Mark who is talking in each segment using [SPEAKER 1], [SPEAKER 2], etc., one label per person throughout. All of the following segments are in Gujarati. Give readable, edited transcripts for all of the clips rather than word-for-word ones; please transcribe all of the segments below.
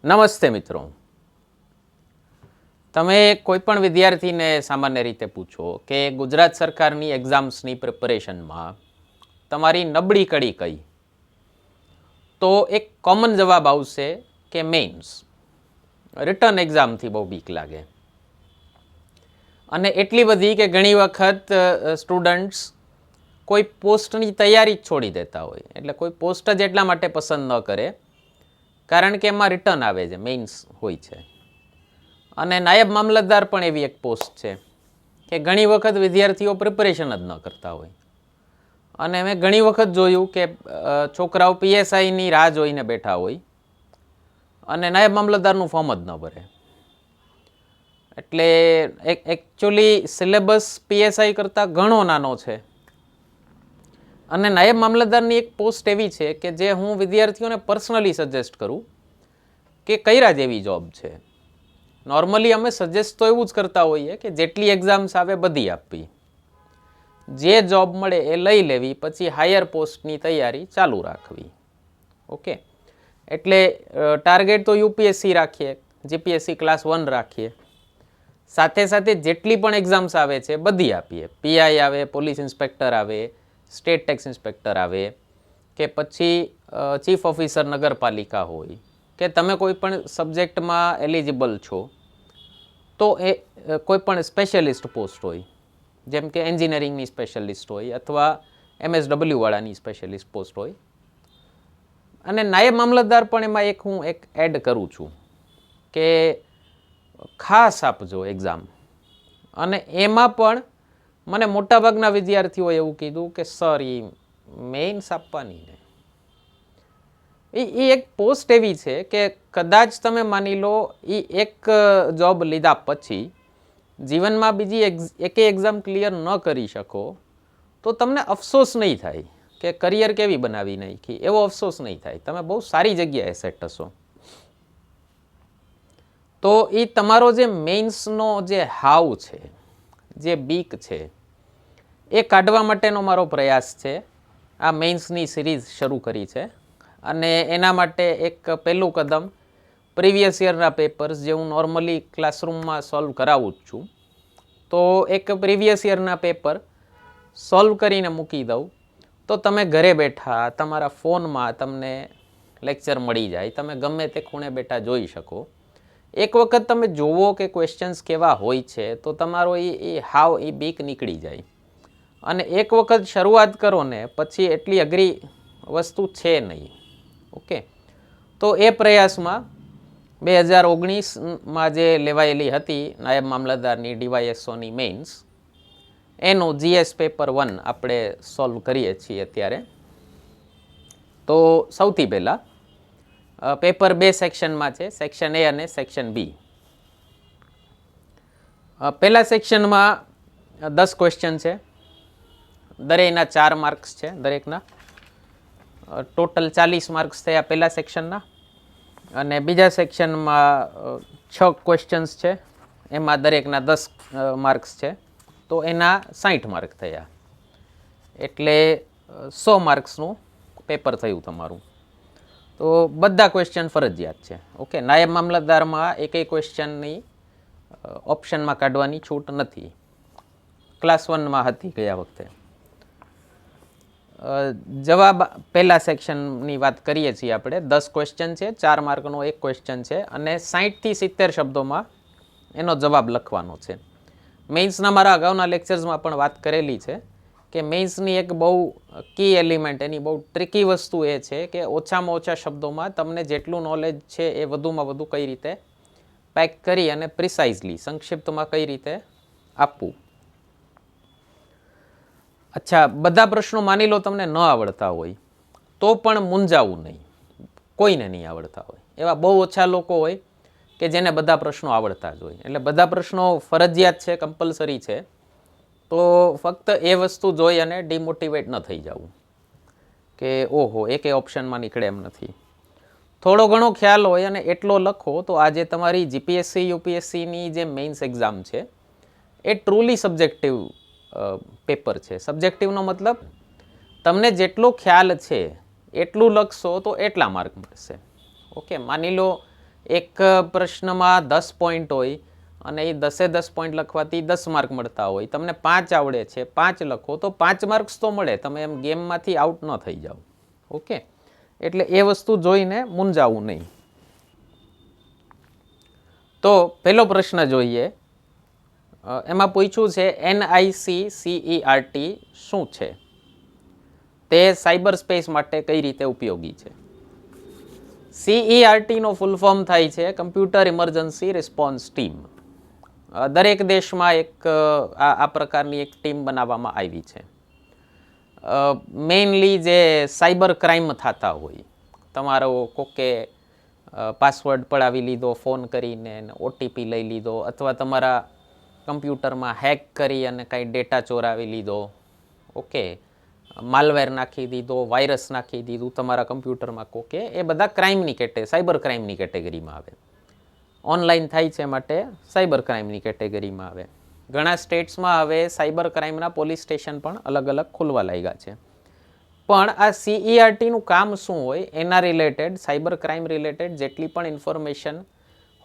[SPEAKER 1] નમસ્તે મિત્રો. તમે કોઈપણ વિદ્યાર્થીને સામાન્ય રીતે પૂછો કે ગુજરાત સરકારની એક્ઝામ્સની પ્રિપરેશનમાં તમારી નબળી કડી કઈ, તો એક કોમન જવાબ આવશે કે મેઇન્સ. રિટર્ન એક્ઝામથી બહુ બીક લાગે, અને એટલી બધી કે ઘણી વખત સ્ટુડન્ટ્સ કોઈ પોસ્ટની તૈયારી જ છોડી દેતા હોય. એટલે કોઈ પોસ્ટ જ એટલા માટે પસંદ ન કરે કારણ કે એમાં રિટર્ન આવે છે, મેઇન્સ હોય છે. અને નાયબ મામલતદાર પણ એવી એક પોસ્ટ છે કે ઘણી વખત વિદ્યાર્થીઓ પ્રિપરેશન જ ન કરતા હોય. અને મેં ઘણી વખત જોયું કે છોકરાઓ પીએસઆઈની રાહ જોઈને બેઠા હોય અને નાયબ મામલતદારનું ફોર્મ જ ન ભરે. એટલે એકચ્યુઅલી સિલેબસ પીએસઆઈ કરતાં ઘણો નાનો છે. અને નાયબ મામલતદારની એક પોસ્ટ એવી છે કે જે હું વિદ્યાર્થીઓને પર્સનલી સજેસ્ટ કરું કે કર્યા જેવી જોબ છે. નોર્મલી અમે સજેસ્ટ તો એવું જ કરતા હોઈએ કે જેટલી એક્ઝામ્સ આવે બધી આપવી, જે જોબ મળે એ લઈ લેવી, પછી હાયર પોસ્ટની તૈયારી ચાલુ રાખવી. ઓકે, એટલે ટાર્ગેટ તો યુપીએસસી રાખીએ, જીપીએસસી ક્લાસ 1 રાખીએ, સાથે સાથે જેટલી પણ એક્ઝામ્સ આવે છે બધી આપીએ. પીઆઈ આવે, પોલીસ ઇન્સ્પેક્ટર આવે, સ્ટેટ ટેક્સ ઇન્સ્પેક્ટર આવે, કે પછી ચીફ ઓફિસર નગરપાલિકા હોય, કે તમે કોઈ પણ સબ્જેક્ટમાં એલિજિબલ છો તો એ કોઈ પણ સ્પેશિયલિસ્ટ પોસ્ટ હોય, જેમ કે એન્જિનિયરિંગની સ્પેશિયલિસ્ટ હોય અથવા એમએસડબલ્યુવાળાની સ્પેશિયલિસ્ટ પોસ્ટ હોય. અને નાયબ મામલતદાર પણ એમાં હું એડ કરું છું કે ખાસ આપજો એક્ઝામ. અને એમાં પણ મને મોટાભાગના વિદ્યાર્થીઓએ એવું કીધું કે સર એ મેઇન્સ આપવાની ને એ એક પોસ્ટ એવી છે કે કદાચ તમે માની લો એ એક જોબ લીધા પછી જીવનમાં બીજી એકે એક્ઝામ ક્લિયર ન કરી શકો તો તમને અફસોસ નહીં થાય કે કરિયર કેવી બનાવી નાખી, એવો અફસોસ નહીં થાય. તમે બહુ સારી જગ્યાએ સેટ હશો. તો એ તમારો જે મેઇન્સનો જે હાવ છે, જે બીક છે, એ કાઢવા માટેનો મારો પ્રયાસ છે. આ મેઇન્સની સિરીઝ શરૂ કરી છે અને એના માટે એક પહેલું કદમ પ્રીવિયસ યરના પેપર્સ જે હું નોર્મલી ક્લાસરૂમમાં સોલ્વ કરાવું જ છું, તો એક પ્રીવિયસ યરના પેપર સોલ્વ કરીને મૂકી દઉં તો તમે ઘરે બેઠા તમારા ફોનમાં તમને લેક્ચર મળી જાય, તમે ગમે તે ખૂણે બેઠા જોઈ શકો. એક વખત તમે જોવો કે ક્વેશ્ચન્સ કેવા હોય છે તો તમારો એ હાવ એ બીક નીકળી જાય. અને એક વખત શરૂઆત કરો ને પછી એટલી અઘરી વસ્તુ છે નહીં. ઓકે, તો એ પ્રયાસમાં 2019માં જે લેવાયેલી હતી નાયબ મામલતદારની ડીવાયએસઓની મેઇન્સ, એનું જીએસ પેપર 1 આપણે સોલ્વ કરીએ છીએ અત્યારે. તો સૌથી પહેલાં પેપર 2 સેક્શનમાં છે, સેક્શન એ અને સેક્શન બી. પહેલા સેક્શનમાં 10 ક્વેશ્ચન છે, દરેકના 4 માર્ક્સ છે. દરેકના ટોટલ 40 માર્ક્સ થયા પહેલા સેક્શનના. અને બીજા સેક્શનમાં 6 ક્વેશ્ચન્સ છે, એમાં દરેકના 10 માર્ક્સ છે, તો એના 60 માર્ક થયા. એટલે 100 માર્ક્સનું પેપર થયું તમારું. તો બધા ક્વેશ્ચન ફરજિયાત છે. ઓકે, નાયબ મામલતદારમાં એકેય ક્વેશ્ચનની ઓપ્શનમાં કાઢવાની છૂટ નથી. ક્લાસ 1માં હતી ગયા વખતે. જવાબ પહેલા સેક્શનની વાત કરીએ છીએ આપણે. 10 ક્વેશ્ચન છે, 4 માર્કનો એક ક્વેશ્ચન છે અને 60 થી 70 શબ્દોમાં એનો જવાબ લખવાનો છે. મેઇન્સના મારા અગાઉના લેક્ચર્સમાં પણ વાત કરેલી છે કે મેઇન્સની એક બહુ કી એલિમેન્ટ, એની બહુ ટ્રિકી વસ્તુ એ છે કે ઓછામાં ઓછા શબ્દોમાં તમને જેટલું નોલેજ છે એ વધુમાં વધુ કઈ રીતે પેક કરી અને પ્રિસાઇઝલી સંક્ષિપ્તમાં કઈ રીતે આપવું. અચ્છા, બધા પ્રશ્નો માની લો તમને ન આવડતા હોય તો પણ મૂંઝાવું નહીં. કોઈને નહીં આવડતા હોય, એવા બહુ ઓછા લોકો હોય કે જેને બધા પ્રશ્નો આવડતા જ હોય. એટલે બધા પ્રશ્નો ફરજિયાત છે, કમ્પલસરી છે. તો ફક્ત એ વસ્તુ જોઈ અને ડિમોટિવેટ ન થઈ જવું કે ઓહો એકે ઓપ્શનમાં નીકળે એમ નથી. થોડો ઘણો ખ્યાલ હોય અને એટલો લખો તો આજે તમારી જીપીએસસી યુપીએસસીની જે મેઇન્સ એક્ઝામ છે એ ટ્રુલી સબ્જેક્ટિવ પેપર છે. સબ્જેક્ટિવનો મતલબ તમને જેટલો ખ્યાલ છે એટલું લખશો તો એટલા માર્ક મળશે. ઓકે, માની લો એક પ્રશ્નમાં 10 પોઈન્ટ હોય અને એ 10 પોઈન્ટ લખવાથી 10 માર્ક મળતા હોય, તમને 5 આવડે છે, 5 લખો તો 5 માર્ક્સ તો મળે, તમે એમ ગેમમાંથી આઉટ ન થઈ જાઓ. ઓકે, એટલે એ વસ્તુ જોઈને મૂંઝાવું નહીં. તો પહેલો પ્રશ્ન જોઈએ. એમાં પૂછ્યું છે NICCERT શું છે, તે સાયબર સ્પેસ માટે કઈ રીતે ઉપયોગી છે. CERT નો ફૂલ ફોર્મ થાય છે કમ્પ્યુટર ઇમરજન્સી રિસ્પોન્સ ટીમ. દરેક દેશમાં એક આ પ્રકારની એક ટીમ બનાવવામાં આવી છે. મેઇનલી જે સાયબર ક્રાઇમ થતા હોય, તમારો કોકે પાસવર્ડ પડાવી લીધો ફોન કરીને, OTP લઈ લીધો, અથવા તમારા કમ્પ્યુટરમાં હેક કરી અને કાંઈ ડેટા ચોરાવી લીધો, ઓકે, માલવેર નાખી દીધો, વાયરસ નાખી દીધું તમારા કમ્પ્યુટરમાં કોકે, એ બધા ક્રાઇમની સાયબર ક્રાઇમની કેટેગરીમાં આવે. ઓનલાઈન થાય છે માટે સાયબર ક્રાઇમની કેટેગરીમાં આવે. ઘણા સ્ટેટ્સમાં હવે સાયબર ક્રાઇમના પોલીસ સ્ટેશન પણ અલગ અલગ ખુલવા લાગ્યા છે. પણ આ CERTનું કામ શું હોય, એના રિલેટેડ સાયબર ક્રાઇમ રિલેટેડ જેટલી પણ ઇન્ફોર્મેશન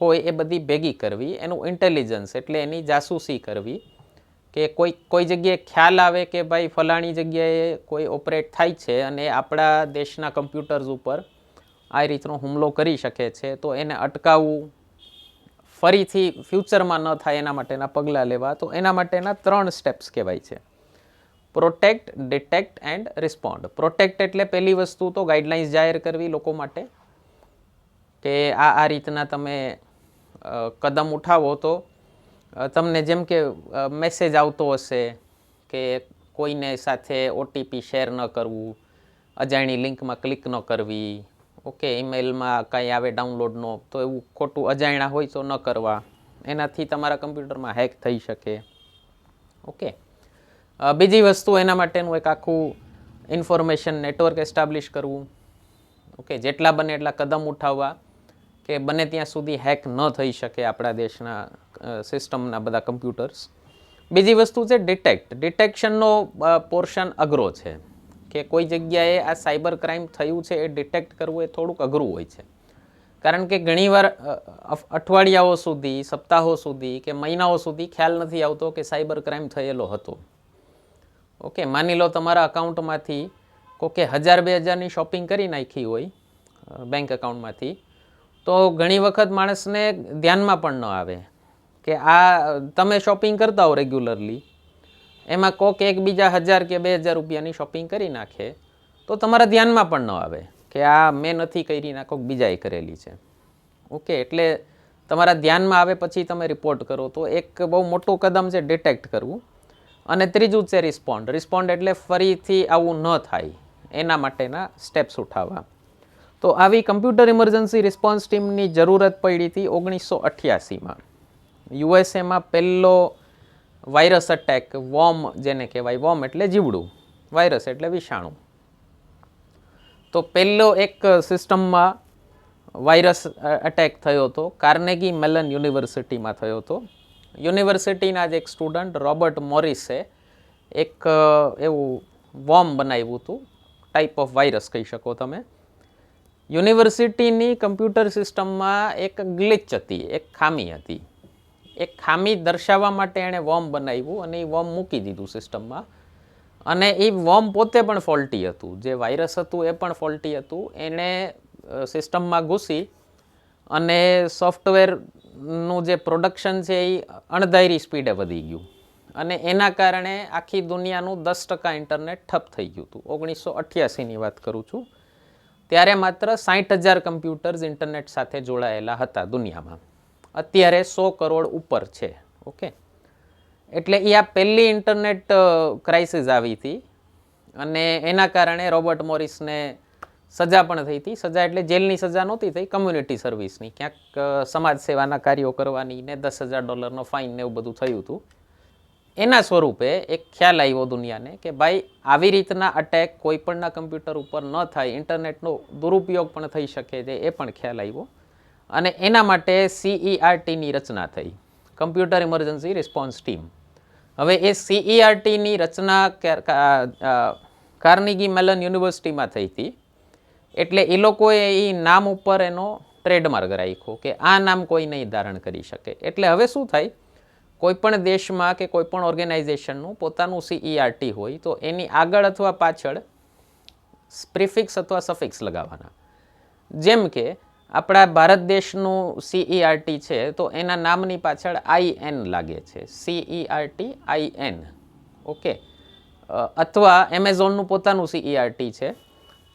[SPEAKER 1] હોય એ બધી ભેગી કરવી, એનું ઇન્ટેલિજન્સ એટલે એની જાસૂસી કરવી, કે કોઈ જગ્યાએ ખ્યાલ આવે કે ભાઈ ફલાણી જગ્યાએ કોઈ ઓપરેટ થાય છે અને આપણા દેશના કમ્પ્યુટર્સ ઉપર આ રીતનો હુમલો કરી શકે છે, તો એને અટકાવવું, ફરીથી ફ્યુચરમાં ન થાય એના માટેના પગલાં લેવા. તો એના માટેના 3 સ્ટેપ્સ કહેવાય છે: protect, detect and respond. Protect એટલે પહેલી વસ્તુ તો ગાઈડલાઇન્સ જાહેર કરવી લોકો માટે, કે આ રીતના તમે કદમ ઉઠાવો તો તમને જેમ કે મેસેજ આવતો હશે કે કોઈને સાથે OTP શેર ન કરવું, અજાણી લિંકમાં ક્લિક ન કરવી, ઓકે, ઈમેલમાં કાંઈ આવે ડાઉનલોડનો તો એવું ખોટું અજાણ્યા હોય તો ન કરવા, એનાથી તમારા કમ્પ્યુટરમાં હેક થઈ શકે. ઓકે, બીજી વસ્તુ એના માટેનું એક આખું ઇન્ફોર્મેશન નેટવર્ક એસ્ટાબ્લિશ કરવું. ઓકે, જેટલા બને એટલા કદમ ઉઠાવવા કે બને ત્યાં સુધી હેક ન થઈ શકે આપણા દેશના સિસ્ટમના બધા કમ્પ્યુટર્સ. બીજી વસ્તુ છે ડિટેક્ટ. ડિટેક્શનનો પોર્શન અઘરો છે, કે કોઈ જગ્યાએ આ સાયબર ક્રાઇમ થયું છે એ ડિટેક્ટ કરવું એ થોડુંક અઘરું હોય છે. કારણ કે ઘણીવાર અઠવાડિયાઓ સુધી, સપ્તાહો સુધી કે મહિનાઓ સુધી ખ્યાલ નથી આવતો કે સાયબર ક્રાઇમ થયેલો હતો. ઓકે, માની લો તમારા અકાઉન્ટમાંથી કોકે 1000-2000ની શોપિંગ કરી નાખી હોય બેંક એકાઉન્ટમાંથી, તો ઘણી વખત માણસને ધ્યાનમાં પણ ન આવે કે આ તમે શોપિંગ કરતા હો રેગ્યુલરલી, એમાં કોક એકબીજા 1000 કે 2000 રૂપિયાની શોપિંગ કરી નાખે, તો તમારા ધ્યાનમાં પણ ન આવે કે આ મેં નથી કરી, ના કોક બીજાએ કરેલી છે. ઓકે, એટલે તમારા ધ્યાનમાં આવે પછી તમે રિપોર્ટ કરો. તો એક બહુ મોટું કદમ છે ડિટેક્ટ કરવું. અને ત્રીજું છે રિસ્પોન્ડ. રિસ્પોન્ડ એટલે ફરીથી આવું ન થાય એના માટેના સ્ટેપ્સ ઉઠાવવા. તો આવી કમ્પ્યુટર ઇમરજન્સી રિસ્પોન્સ ટીમની જરૂરત પડી હતી 1988માં. યુએસએમાં પહેલો વાયરસ અટેક, વોર્મ જેને કહેવાય, વોર્મ એટલે જીવડું, વાયરસ એટલે વિષાણુ. તો પહેલો એક સિસ્ટમમાં વાયરસ અટેક થયો હતો, કાર્નેગી મેલન યુનિવર્સિટીમાં થયો હતો. યુનિવર્સિટીના જ એક સ્ટુડન્ટ રોબર્ટ મોરિસે એક એવું વોર્મ બનાવ્યું હતું, ટાઈપ ઓફ વાયરસ કહી શકો તમે. યુનિવર્સિટીની કમ્પ્યુટર સિસ્ટમમાં એક ગ્લિચ હતી, એક ખામી હતી. એક ખામી દર્શાવવા માટે એણે વોર્મ બનાવ્યું અને એ વોર્મ મૂકી દીધું સિસ્ટમમાં. અને એ વોર્મ પોતે પણ ફોલ્ટી હતું, જે વાયરસ હતું એ પણ ફોલ્ટી હતું. એણે સિસ્ટમમાં ઘૂસી અને સોફ્ટવેરનું જે પ્રોડક્શન છે એ અણધારી સ્પીડે વધી ગયું, અને એના કારણે આખી દુનિયાનું 10% ઇન્ટરનેટ ઠપ થઈ ગયું હતું. 1988ની વાત કરું છું. ત્યારે માત્ર 60,000 કમ્પ્યુટર્સ ઇન્ટરનેટ સાથે જોડાયેલા હતા દુનિયામાં. અત્યારે 100 કરોડ ઉપર છે. ઓકે, એટલે એ આ પહેલી ઇન્ટરનેટ ક્રાઇસિસ આવી હતી, અને એના કારણે રોબર્ટ મોરિસને સજા પણ થઈ હતી. સજા એટલે જેલની સજા નહોતી થઈ, કમ્યુનિટી સર્વિસની, ક્યાંક સમાજ સેવાના કાર્યો કરવાની, ને $10,000 ફાઇન ને એવું બધું થયું હતું. એના સ્વરૂપે એક ખ્યાલ આવ્યો દુનિયાને કે ભાઈ આવી રીતના અટેક કોઈ પણના કમ્પ્યુટર ઉપર ન થાય, ઇન્ટરનેટનો દુરુપયોગ પણ થઈ શકે છે, એ પણ ખ્યાલ આવ્યો. અને એના માટે CERTની રચના થઈ, કમ્પ્યુટર ઇમરજન્સી રિસ્પોન્સ ટીમ. હવે એ CERTની રચના કાર્નેગી મેલન યુનિવર્સિટીમાં થઈ હતી. એટલે એ લોકોએ એ નામ ઉપર એનો ટ્રેડમાર્ક રાખ્યો કે આ નામ કોઈ નહીં ધારણ કરી શકે. એટલે હવે શું થાય, કોઈ પણ દેશમાં કે કોઈ પણ ઓર્ગેનાઇઝેશનનું પોતાનું CERT હોય તો એની આગળ અથવા પાછળ પ્રિફિક્સ અથવા સફિક્સ લગાવવાના. જેમ કે આપણા ભારત દેશનું CERT છે તો એના નામની પાછળ IN લાગે છે, CERT IN. ઓકે, અથવા એમેઝોનનું પોતાનું CERT છે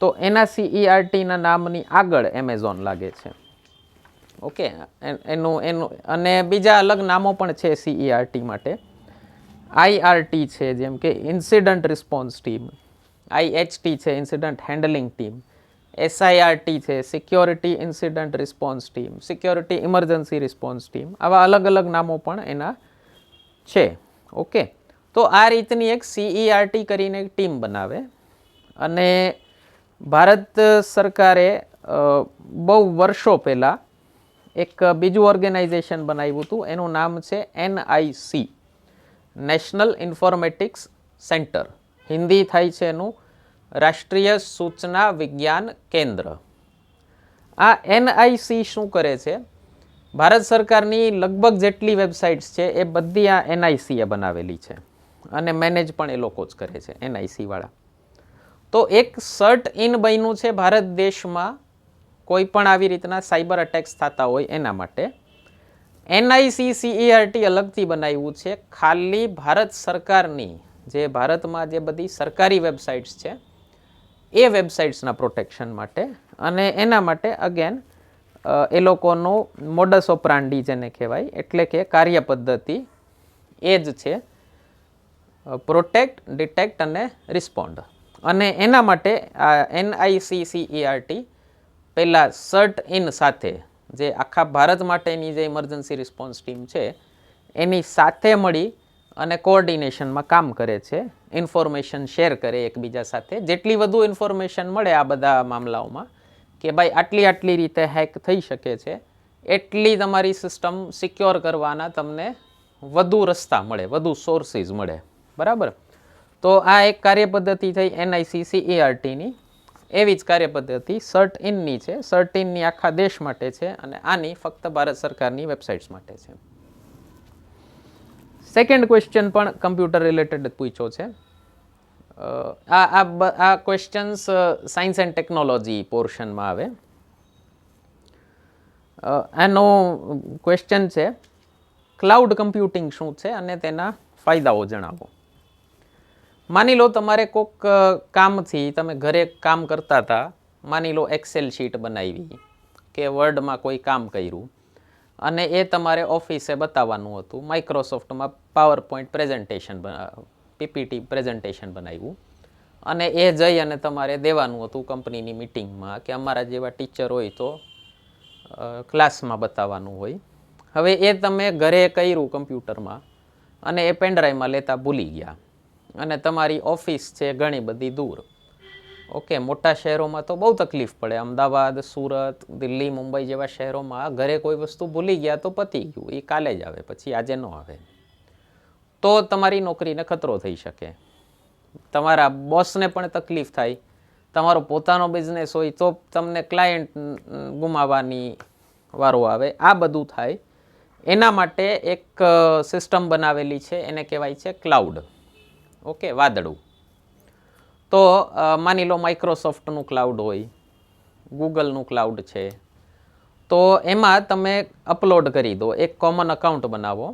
[SPEAKER 1] તો એના CERTના નામની આગળ એમેઝોન લાગે છે. ઓકે, એનું અને બીજા અલગ નામો પણ છે CERT માટે. IRT છે જેમ કે ઇન્સિડન્ટ રિસ્પોન્સ ટીમ, IHT છે ઇન્સિડન્ટ હેન્ડલિંગ ટીમ, SIRT છે security incident response team, security emergency response team. આવા અલગ અલગ નામો પણ એના છે. ઓકે, તો આ રીતની એક CERT કરીને એક ટીમ બનાવે. અને ભારત સરકારે બહુ વર્ષો પહેલાં એક બીજું ઓર્ગેનાઇઝેશન બનાવ્યું હતું, એનું નામ છે NIC, national informatics centre. Hindi થાય છે એનું રાષ્ટ્રીય સૂચના વિજ્ઞાન કેન્દ્ર. આ NIC શું કરે છે, ભારત સરકારની લગભગ જેટલી વેબસાઇટ્સ છે એ બધી આ NICએ બનાવેલી છે અને મેનેજ પણ એ લોકો જ કરે છે, NIC વાળા. તો એક સર્ટ ઇન બન્યું છે ભારત દેશમાં કોઈ પણ આવી રીતના સાયબર અટેક્સ થતા હોય એના માટે. NIC CERT અલગથી બનાવ્યું છે ખાલી ભારત સરકારની, જે ભારતમાં જે બધી સરકારી વેબસાઇટ્સ છે એ વેબસાઇટ્સના પ્રોટેક્શન માટે. અને એના માટે અગેન એ લોકોનું મોડસ ઓપરાન્ડી જેને કહેવાય, એટલે કે કાર્ય પદ્ધતિ એ જ છે પ્રોટેક્ટ, ડિટેક્ટ અને રિસ્પોન્ડ. અને એના માટે આ NIC CERT પહેલાં સર્ટ ઇન સાથે, જે આખા ભારત માટેની જે ઇમરજન્સી રિસ્પોન્સ ટીમ છે એની સાથે મળી અને કોઓર્ડિનેશનમાં કામ કરે છે, ઇન્ફોર્મેશન શેર કરે એકબીજા સાથે. જેટલી વધુ ઇન્ફોર્મેશન મળે આ બધા મામલાઓમાં કે ભાઈ આટલી આટલી રીતે હેક થઈ શકે છે, એટલી તમારી સિસ્ટમ સિક્યોર કરવાના તમને વધુ રસ્તા મળે, વધુ સોર્સિસ મળે. બરાબર? તો આ એક કાર્યપદ્ધતિ થઈ NIC CERTની. એવી જ કાર્યપદ્ધતિ સર્ટ ઇનની છે. સર્ટ ઇનની આખા દેશ માટે છે અને આની ફક્ત ભારત સરકારની વેબસાઇટ્સ માટે છે. સેકન્ડ ક્વેશ્ચન પણ કમ્પ્યુટર રિલેટેડ પૂછ્યો છે. આ ક્વેશ્ચન્સ સાયન્સ એન્ડ ટેકનોલોજી પોર્શનમાં આવે. આનો ક્વેશ્ચન છે ક્લાઉડ કમ્પ્યુટિંગ શું છે અને તેના ફાયદાઓ જણાવો. માની લો તમારે કોઈક કામથી, તમે ઘરે કામ કરતા હતા, માની લો એક્સેલ શીટ બનાવી કે વર્ડમાં કોઈ કામ કર્યું અને એ તમારે ઓફિસે બતાવવાનું હતું. માઇક્રોસોફ્ટમાં power point presentation, PPT presentation બનાવ્યું અને એ જઈ અને તમારે દેવાનું હતું કંપનીની મિટિંગમાં કે અમારા જેવા ટીચર હોય તો ક્લાસમાં બતાવવાનું હોય. હવે એ તમે ઘરે કર્યું કમ્પ્યુટરમાં અને એ પેનડ્રાઈવમાં લેતા ભૂલી ગયા અને તમારી ઓફિસ છે ઘણી બધી દૂર. ઓકે, મોટા શહેરોમાં તો બહુ તકલીફ પડે. અમદાવાદ, સુરત, દિલ્હી, મુંબઈ જેવા શહેરોમાં ઘરે કોઈ વસ્તુ ભૂલી ગયા તો પતી ગયું, એ કાલે જ આવે, પછી આજે ન આવે. તો તમારી નોકરીને ખતરો થઈ શકે, તમારા બોસને પણ તકલીફ થાય, તમારો પોતાનો બિઝનેસ હોય તો તમને ક્લાયન્ટ ગુમાવવાની વારો આવે. આ બધું થાય. એના માટે એક સિસ્ટમ બનાવેલી છે, એને કહેવાય છે ક્લાઉડ. ઓકે, વાદળું. તો માની લો માઇક્રોસોફ્ટનું ક્લાઉડ હોય, ગૂગલનું ક્લાઉડ છે, તો એમાં તમે અપલોડ કરી દો, એક કોમન અકાઉન્ટ બનાવો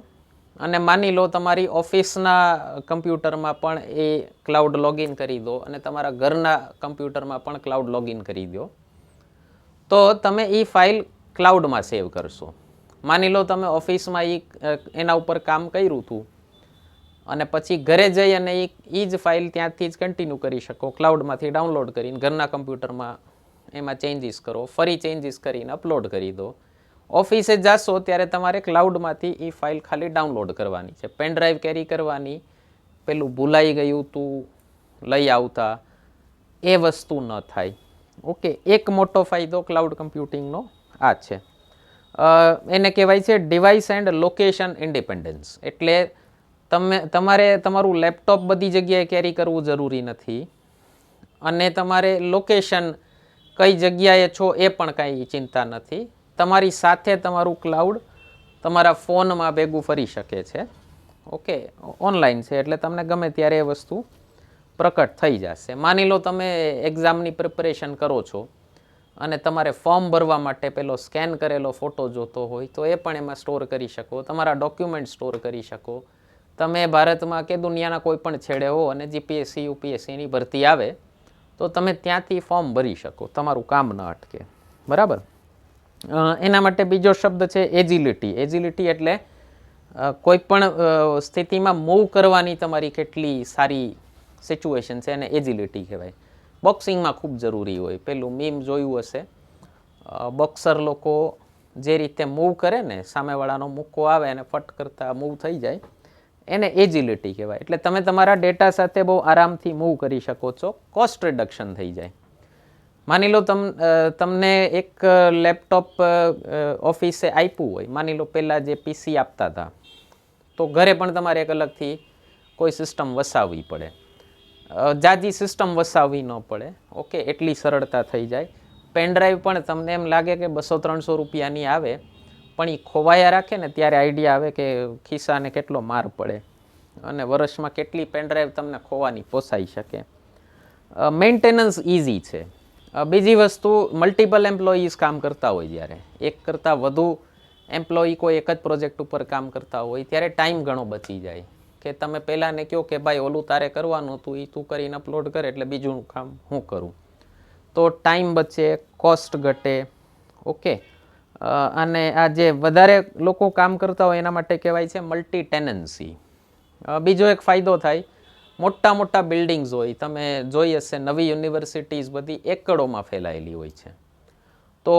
[SPEAKER 1] અને માની લો તમારી ઓફિસના કમ્પ્યુટરમાં પણ એ ક્લાઉડ લોગિન કરી દો અને તમારા ઘરના કમ્પ્યુટરમાં પણ ક્લાઉડ લોગિન કરી દો. તો તમે એ ફાઇલ ક્લાઉડમાં સેવ કરશો. માની લો તમે ઓફિસમાં એના ઉપર કામ કર્યું હતું અને પછી ઘરે જઈ અને એ જ ફાઇલ ત્યાંથી જ કન્ટિન્યુ કરી શકો, ક્લાઉડમાંથી ડાઉનલોડ કરીને ઘરના કમ્પ્યુટરમાં એમાં ચેન્જીસ કરો, ફરી ચેન્જીસ કરીને અપલોડ કરી દો. ઓફિસે જાશો ત્યારે તમારે ક્લાઉડમાંથી એ ફાઇલ ખાલી ડાઉનલોડ કરવાની છે, પેનડ્રાઈવ કેરી કરવાની, પેલું ભૂલાઈ ગયું તું લઈ આવતા, એ વસ્તુ ન થાય. ઓકે, એક મોટો ફાયદો ક્લાઉડ કમ્પ્યુટિંગનો આ છે. એને કહેવાય છે ડિવાઇસ એન્ડ લોકેશન ઇન્ડિપેન્ડન્સ. એટલે તમારે તમારું લેપટોપ બધી જગ્યાએ કેરી કરવું જરૂરી નથી અને તમારે લોકેશન કઈ જગ્યાએ છો એ પણ કાંઈ ચિંતા નથી. તમારી સાથે તમારું ક્લાઉડ તમારા ફોનમાં ભેગું ફરી શકે છે. ઓકે, ઓનલાઈન છે એટલે તમને ગમે ત્યારે એ વસ્તુ પ્રકટ થઈ જશે. માની લો તમે એક્ઝામની પ્રિપરેશન કરો છો અને તમારે ફોર્મ ભરવા માટે પેલો સ્કેન કરેલો ફોટો જોતો હોય તો એ પણ એમાં સ્ટોર કરી શકો, તમારા ડોક્યુમેન્ટ સ્ટોર કરી શકો. તમે ભારતમાં કે દુનિયાના કોઈ પણ છેડે હો અને જીપીએસસી યુપીએસસીની ભરતી આવે તો તમે ત્યાંથી ફોર્મ ભરી શકો, તમારું કામ ન અટકે. બરાબર. એના માટે બીજો શબ્દ છે એજિલિટી. એજિલિટી એટલે કોઈ પણ સ્થિતિમાં મૂવ કરવાની તમારી કેટલી સારી સિચ્યુએશન છે એને એજિલિટી કહેવાય. બોક્સિંગમાં ખૂબ જરૂરી હોય. પેલું મીમ જોયું હશે, બોક્સર લોકો જે રીતે મૂવ કરે ને, સામેવાળાનો મુક્કો આવે અને ફટ કરતા મૂવ થઈ જાય, એને એજિલિટી કહેવાય. એટલે તમે તમારા ડેટા સાથે બહુ આરામથી મૂવ કરી શકો છો, કોસ્ટ રિડક્શન થઈ જાય. માની લો તમને એક લેપટોપ ઓફિસે આપ્યું હોય, માની લો પહેલાં જે પીસી આપતા હતા, તો ઘરે પણ તમારે એક અલગથી કોઈ સિસ્ટમ વસાવવી પડે. જાજી સિસ્ટમ વસાવવી ન પડે. ઓકે, એટલી સરળતા થઈ જાય. પેનડ્રાઈવ પણ તમને એમ લાગે કે 200-300 રૂપિયાની આવે, પણ એ ખોવાયા રાખે ને ત્યારે આઈડિયા આવે કે ખિસ્સાને કેટલો માર પડે અને વર્ષમાં કેટલી પેનડ્રાઈવ તમને ખોવાની પોસાઈ શકે. મેન્ટેનન્સ ઇઝી છે. બીજી વસ્તુ, મલ્ટિપલ એમ્પ્લોઈઝ કામ કરતા હોય, જ્યારે એક કરતાં વધુ એમ્પ્લોયી કોઈ એક જ પ્રોજેક્ટ ઉપર કામ કરતા હોય ત્યારે ટાઈમ ઘણો બચી જાય. કે તમે પહેલાંને કહો કે ભાઈ ઓલું તારે કરવાનું હતું, એ તું કરીને અપલોડ કરે એટલે બીજું કામ હું કરું, તો ટાઈમ બચે, કોસ્ટ ઘટે. ઓકે, અને આ જે વધારે લોકો કામ કરતા હોય એના માટે કહેવાય છે મલ્ટી ટેનન્સી. બીજો એક ફાયદો થાય, મોટા મોટા બિલ્ડિંગ્સ હોય, તમે જોઈ હશે નવી યુનિવર્સિટીઝ બધી એકડોમાં ફેલાયેલી હોય છે. તો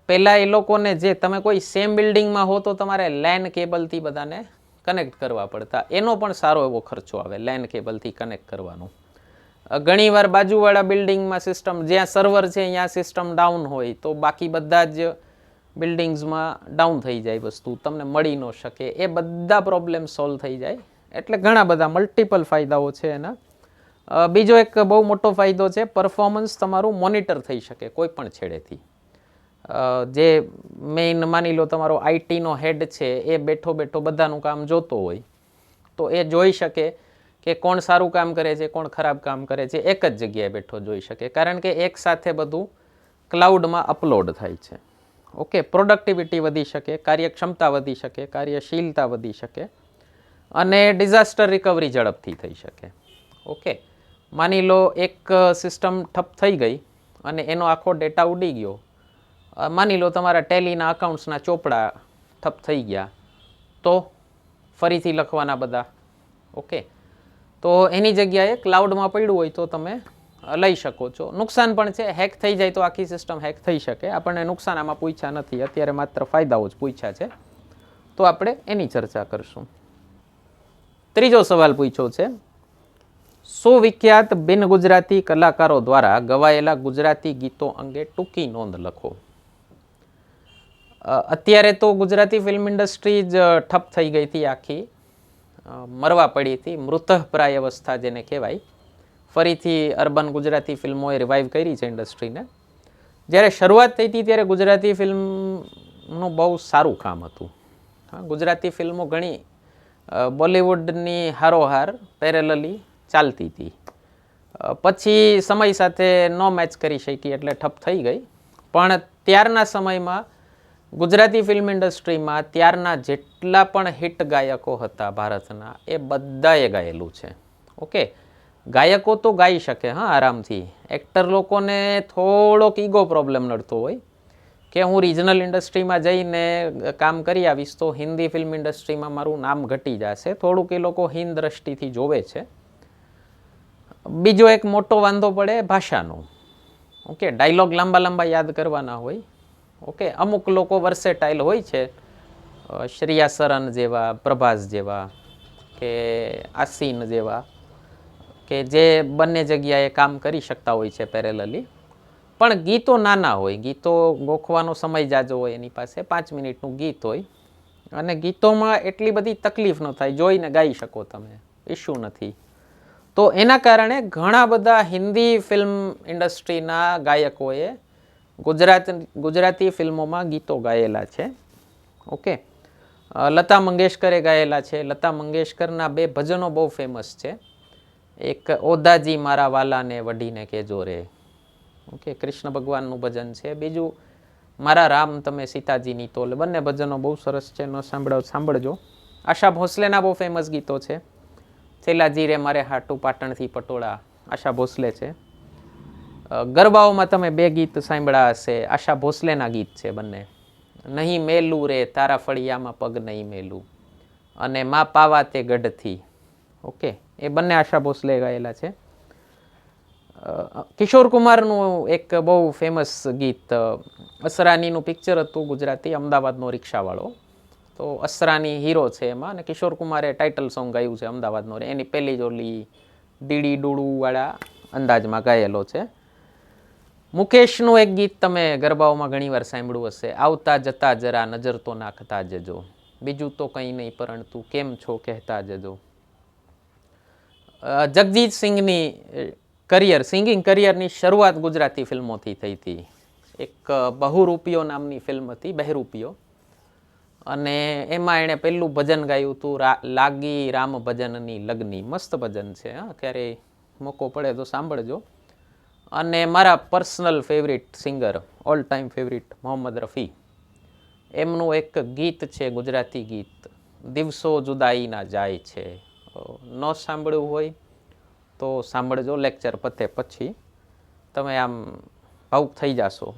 [SPEAKER 1] પહેલાં એ લોકોને જે તમે કોઈ સેમ બિલ્ડિંગમાં હો તો તમારે લેન કેબલથી બધાને કનેક્ટ કરવા પડતા. એનો પણ સારો એવો ખર્ચો આવે લેન કેબલથી કનેક્ટ કરવાનો. ઘણીવાર બાજુવાળા બિલ્ડિંગમાં સિસ્ટમ, જ્યાં સર્વર છે ત્યાં સિસ્ટમ ડાઉન હોય તો બાકી બધા જ બિલ્ડિંગ્સમાં ડાઉન થઈ જાય, વસ્તુ તમને મળી ન શકે. એ બધા પ્રોબ્લેમ સોલ્વ થઈ જાય. એટલે ઘણા બધા મલ્ટિપલ ફાયદાઓ છે એના. બીજો એક બહુ મોટો ફાયદો છે, પરફોર્મન્સ તમારું મોનિટર થઈ શકે કોઈ પણ છેડેથી. જે મેઇન માની લો તમારો આઈટીનો હેડ છે એ બેઠો બેઠો બધાનું કામ જોતો હોય તો એ જોઈ શકે કે કોણ સારું કામ કરે છે, કોણ ખરાબ કામ કરે છે, એક જ જગ્યાએ બેઠો જોઈ શકે, કારણ કે એક સાથે બધું ક્લાઉડમાં અપલોડ થાય છે. ઓકે, પ્રોડક્ટિવિટી વધી શકે, કાર્યક્ષમતા વધી શકે, કાર્યશીલતા વધી શકે અને ડિઝાસ્ટર રિકવરી ઝડપથી થઈ શકે. ઓકે, માની લો એક સિસ્ટમ ઠપ થઈ ગઈ અને એનો આખો ડેટા ઉડી ગયો. માની લો તમારા ટેલીના અકાઉન્ટ્સના ચોપડા ઠપ થઈ ગયા, તો ફરીથી લખવાના બધા. ઓકે, તો એની જગ્યાએ ક્લાઉડમાં પડ્યું હોય તો તમે લઈ શકો છો. નુકસાન પણ છે, હેક થઈ જાય તો આખી સિસ્ટમ હેક થઈ શકે. આપણને નુકસાન આમાં પૂછ્યા નથી, અત્યારે માત્ર ફાયદાઓ જ પૂછ્યા છે, તો આપણે એની ચર્ચા કરશું. ત્રીજો સવાલ પૂછ્યો છે, સુવિખ્યાત બિન ગુજરાતી કલાકારો દ્વારા ગવાયેલા ગુજરાતી ગીતો અંગે ટૂંકી નોંધ લખો. અત્યારે તો ગુજરાતી ફિલ્મ ઇન્ડસ્ટ્રી જ ઠપ થઈ ગઈ હતી, આખી મરવા પડી હતી, મૃતઃપ્રાય અવસ્થા જેને કહેવાય. ફરીથી અર્બન ગુજરાતી ફિલ્મોએ રિવાઇવ કરી છે ઇન્ડસ્ટ્રીને. જ્યારે શરૂઆત થઈ હતી ત્યારે ગુજરાતી ફિલ્મનું બહુ સારું કામ હતું. ગુજરાતી ફિલ્મો ઘણી બોલિવૂડની હારોહાર પેરેલલી ચાલતી હતી. પછી સમય સાથે ન મેચ કરી શકી એટલે ઠપ થઈ ગઈ. પણ ત્યારના સમયમાં ગુજરાતી ફિલ્મ ઇન્ડસ્ટ્રીમાં ત્યારના જેટલા પણ હિટ ગાયકો હતા ભારતના, એ બધાએ ગાયેલું છે. ઓકે, ગાયકો તો ગાઈ શકે હા આરામથી. એક્ટર લોકોને થોડોક ઈગો પ્રોબ્લેમ નડતો હોય કે હું રિજનલ ઇન્ડસ્ટ્રીમાં જઈને કામ કરી આવીશ તો હિન્દી ફિલ્મ ઇન્ડસ્ટ્રીમાં મારું નામ ઘટી જશે. થોડુંક એ લોકો હીન દ્રષ્ટિથી જોવે છે. બીજો એક મોટો વાંધો પડે ભાષાનો. ઓકે, ડાયલોગ લાંબા લાંબા યાદ કરવાના હોય. ઓકે, અમુક લોકો વર્સેટાઇલ હોય છે, શ્રેયા સરન જેવા, પ્રભાસ જેવા કે આસીન જેવા, કે જે બંને જગ્યાએ કામ કરી શકતા હોય છે પેરેલલી. પણ ગીતો નાના હોય, ગીતો ગોખવાનો સમય જાજો હોય એની પાસે, 5 મિનિટનું ગીત હોય અને ગીતોમાં એટલી બધી તકલીફ ન થાય, જોઈને ગાઈ શકો તમે, ઇશ્યુ નથી. તો એના કારણે ઘણા બધા હિન્દી ફિલ્મ ઇન્ડસ્ટ્રીના ગાયકોએ ગુજરાતી ફિલ્મોમાં ગીતો ગાયેલા છે. ઓકે, લતા મંગેશકરે ગાયેલા છે. લતા મંગેશકરના 2 ભજનો બહુ ફેમસ છે. એક ઓદાજી મારા વાલાને વઢીને કેજો રે, ઓકે, કૃષ્ણ ભગવાનનું ભજન છે. બીજું મારા રામ તમે સીતાજીની તોલ. બંને ભજનો બહુ સરસ છે, ન સાંભળજો. આશા ભોસલેના બહુ ફેમસ ગીતો છે. છેલ્લાજી રે મારે હાટું પાટણથી પટોળા, આશા ભોસલે છે. ગરબાઓમાં તમે 2 ગીત સાંભળ્યા હશે, આશા ભોસલેના ગીત છે બંને. નહીં મેલું રે તારા ફળિયામાં પગ નહીં મેલું, અને માં પાવા તે ગઢથી. ઓકે, એ બંને આશા ભોસલે ગાયેલા છે. કિશોર કુમારનું એક બહુ ફેમસ ગીત, અસરાનીનું પિક્ચર હતું ગુજરાતી, અમદાવાદનો રિક્ષાવાળો. તો અસરાની હીરો છે એમાં, અને કિશોર કુમારે ટાઇટલ સોંગ ગાયું છે અમદાવાદનો. એની પહેલી જ ઓલી ડીડી ડુડુ વાળા અંદાજમાં ગાયેલો છે. મુકેશનું એક ગીત તમે ગરબાઓમાં ઘણીવાર સાંભળ્યું હશે, આવતા જતા જરા નજર તો નાખતા જજો, બીજું તો કંઈ નહીં પરંતુ કેમ છો કહેતા જજો. જગજીત સિંઘની સિંગિંગ કરિયરની શરૂઆત ગુજરાતી ફિલ્મોથી થઈ હતી. એક બહુરૂપિયો નામની ફિલ્મ હતી, બહેરૂપિયો, અને એમાં એણે પહેલું ભજન ગાયું હતું, લાગી રામ ભજનની લગ્ની. મસ્ત ભજન છે, હા, ક્યારેય મોકો પડે તો સાંભળજો. અને મારા personal favourite singer, all time favourite, Mohammed Rafi, એમનું એક ગીત છે, ગુજરાતી ગીત, દિવસો જુદાઈના જાય છે. ન સાંભળ્યું હોય તો સાંભળજો, લેક્ચર પતે પછી તમે આમ ભાવુક થઈ જશો.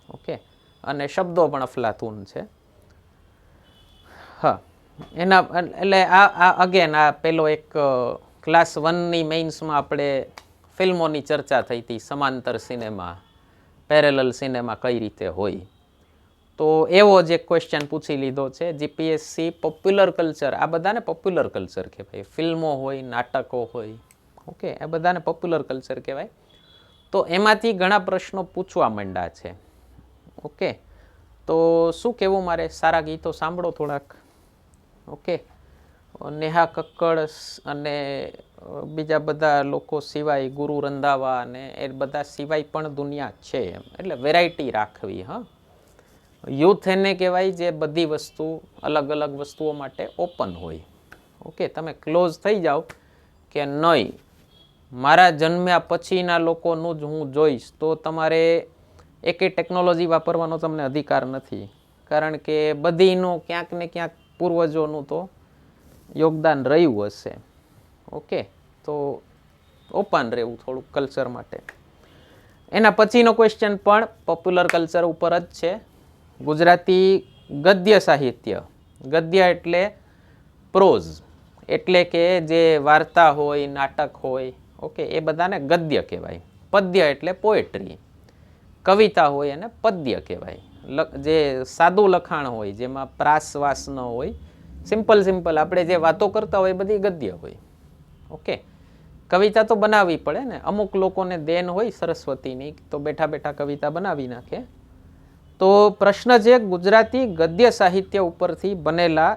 [SPEAKER 1] ઓકે, અને શબ્દો પણ અફલાતૂન છે. હા, એના એટલે આ અગેન આ પેલો એક ક્લાસ 1ની મેઇન્સમાં આપણે ફિલ્મોની ચર્ચા થઈ હતી, સમાંતર સિનેમા, પેરેલલ સિનેમા કઈ રીતે હોય. તો એવો જ એક ક્વેશ્ચન પૂછી લીધો છે જીપીએસસી. પોપ્યુલર કલ્ચર, આ બધાને પોપ્યુલર કલ્ચર કહેવાય. ફિલ્મો હોય, નાટકો હોય, ઓકે, એ બધાને પોપ્યુલર કલ્ચર કહેવાય. તો એમાંથી ઘણા પ્રશ્નો પૂછવા માંડ્યા છે. ઓકે, તો શું કહેવું મારે, સારા ગીતો સાંભળો થોડાક. ઓકે, નેહા કક્કડ અને બીજા બધા લોકો સિવાય, ગુરુ રંધાવા અને એ બધા સિવાય પણ દુનિયા છે એમ, એટલે વેરાયટી રાખવી. હા, યુથ એને કહેવાય જે બધી વસ્તુ, અલગ અલગ વસ્તુઓ માટે ઓપન હોય. ઓકે, તમે ક્લોઝ થઈ જાઓ કે નહીં મારા જન્મ્યા પછીના લોકોનું જ હું જોઈશ, તો તમારે એકે ટેકનોલોજી વાપરવાનો તમને અધિકાર નથી, કારણ કે બધીનું ક્યાંક ને ક્યાંક પૂર્વજોનું તો યોગદાન રહ્યું હશે. ઓકે, તો ઓપન રહેવું થોડુંક કલ્ચર માટે. એના પછીનો ક્વેશ્ચન પણ પોપ્યુલર કલ્ચર ઉપર જ છે. ગુજરાતી ગદ્ય સાહિત્ય, ગદ્ય એટલે પ્રોઝ, એટલે કે જે વાર્તા હોય, નાટક હોય, ઓકે, એ બધાને ગદ્ય કહેવાય. પદ્ય એટલે પોએટ્રી, કવિતા હોય એને પદ્ય કહેવાય. જે સાદું લખાણ હોય, જેમાં પ્રાસવાસ ન હોય, સિમ્પલ આપણે જે વાતો કરતા હોય બધી ગદ્ય હોય. ઓકે, કવિતા તો બનાવવી પડે ને, અમુક લોકોને દેન હોય સરસ્વતીની, તો બેઠા બેઠા કવિતા બનાવી નાખે. તો પ્રશ્ન છે ગુજરાતી ગદ્ય સાહિત્ય ઉપરથી બનેલા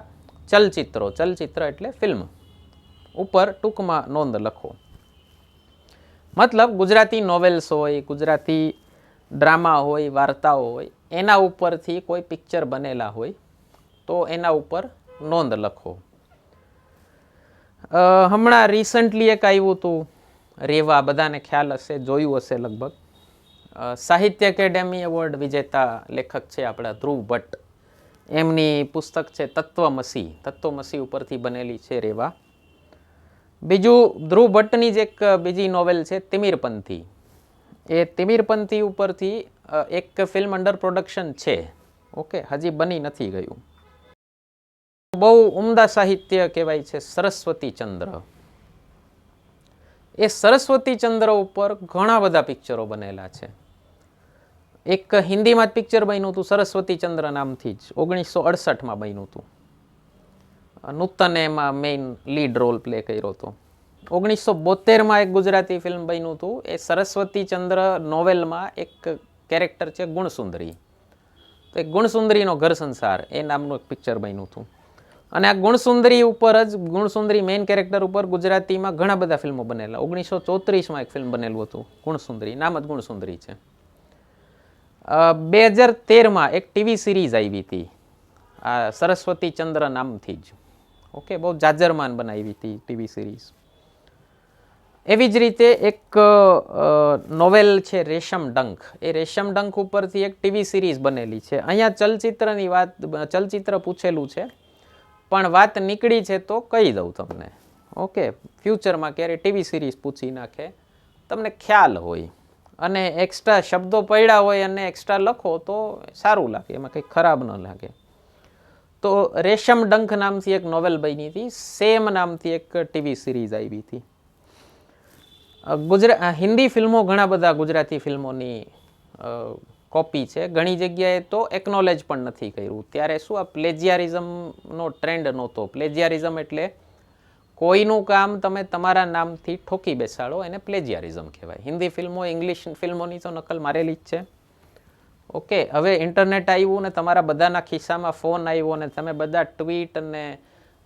[SPEAKER 1] ચલચિત્રો, ચલચિત્ર એટલે ફિલ્મ, ઉપર ટૂંકમાં નોંધ લખો. મતલબ ગુજરાતી નોવેલ્સ હોય, ગુજરાતી ડ્રામા હોય, વાર્તાઓ હોય, એના ઉપરથી કોઈ પિક્ચર બનેલા હોય તો એના ઉપર નોંધ લખો. હમણાં રિસન્ટલી એક આવ્યું હતું રેવા, બધાને ખ્યાલ હશે, જોયું હશે લગભગ. સાહિત્ય એકેડેમી એવોર્ડ વિજેતા લેખક છે આપણા ધ્રુવ ભટ્ટ, એમની પુસ્તક છે તત્વમસી. તત્વમસી ઉપરથી બનેલી છે રેવા. બીજું ધ્રુવ ભટ્ટની જ એક બીજી નોવેલ છે તિમિરપંથી. એ તિમિરપંથી ઉપરથી એક ફિલ્મ અંડર પ્રોડક્શન છે. ઓકે, હજી બની નથી ગયું. બહુ ઉમદા સાહિત્ય કહેવાય છે સરસ્વતી ચંદ્ર. એ સરસ્વતી ચંદ્ર ઉપર ઘણા બધા પિક્ચરો બનેલા છે. એક હિન્દીમાં જ પિક્ચર બન્યું હતું સરસ્વતી ચંદ્ર નામથી જ, 1968માં બન્યું હતું. નૂતને એમાં મેઇન લીડ રોલ પ્લે કર્યો હતો. 1972માં એક ગુજરાતી ફિલ્મ બન્યું હતું, એ સરસ્વતી ચંદ્ર નોવેલમાં એક કેરેક્ટર છે ગુણસુંદરી. તો એક ગુણસુંદરીનો ઘર સંસાર એ નામનું એક પિક્ચર બન્યું હતું. અને આ ગુણસુંદરી ઉપર જ, ગુણસુંદરી મેઇન કેરેક્ટર ઉપર ગુજરાતીમાં ઘણા બધા ફિલ્મો બનેલા. 1934માં એક ફિલ્મ બનેલું હતું ગુણસુંદરી, નામ જ ગુણસુંદરી છે. 2013માં એક ટીવી સિરીઝ આવી હતી, આ સરસ્વતી ચંદ્ર નામથી જ. ઓકે, બહુ જાજરમાન બનાવી હતી ટીવી સિરીઝ. એવી જ રીતે એક નોવેલ છે રેશમ ડંખ. એ રેશમ ડંખ ઉપરથી એક ટીવી સિરીઝ બનેલી છે. અહીંયા ચલચિત્રની વાત, ચલચિત્ર પૂછેલું છે, પણ વાત નીકળી છે તો કહી દઉં તમને. ઓકે, ફ્યુચરમાં ક્યારે ટીવી સિરીઝ પૂછી નાખે, તમને ખ્યાલ હોય અને એક્સ્ટ્રા શબ્દો પડ્યા હોય અને એક્સ્ટ્રા લખો તો સારું લાગે, એમાં કંઈ ખરાબ ન લાગે. તો રેશમ ડંખ નામથી એક નોવેલ બની હતી, સેમ નામથી એક ટીવી સિરીઝ આવી હતી. હિન્દી ફિલ્મો ઘણા બધા ગુજરાતી ફિલ્મોની કોપી છે. ઘણી જગ્યાએ તો એકનોલેજ પણ નથી કર્યું. ત્યારે શું, આ પ્લેજિયારિઝમનો ટ્રેન્ડ નહોતો. પ્લેજિયારિઝમ એટલે કોઈનું કામ તમે તમારા નામથી ઠોકી બેસાડો, એને પ્લેજિયારિઝમ કહેવાય. હિન્દી ફિલ્મો, ઇંગ્લિશ ફિલ્મોની તો નકલ મારેલી જ છે. ઓકે, હવે ઇન્ટરનેટ આવ્યું ને તમારા બધાના ખિસ્સામાં ફોન આવ્યો ને તમે બધા ટ્વીટ અને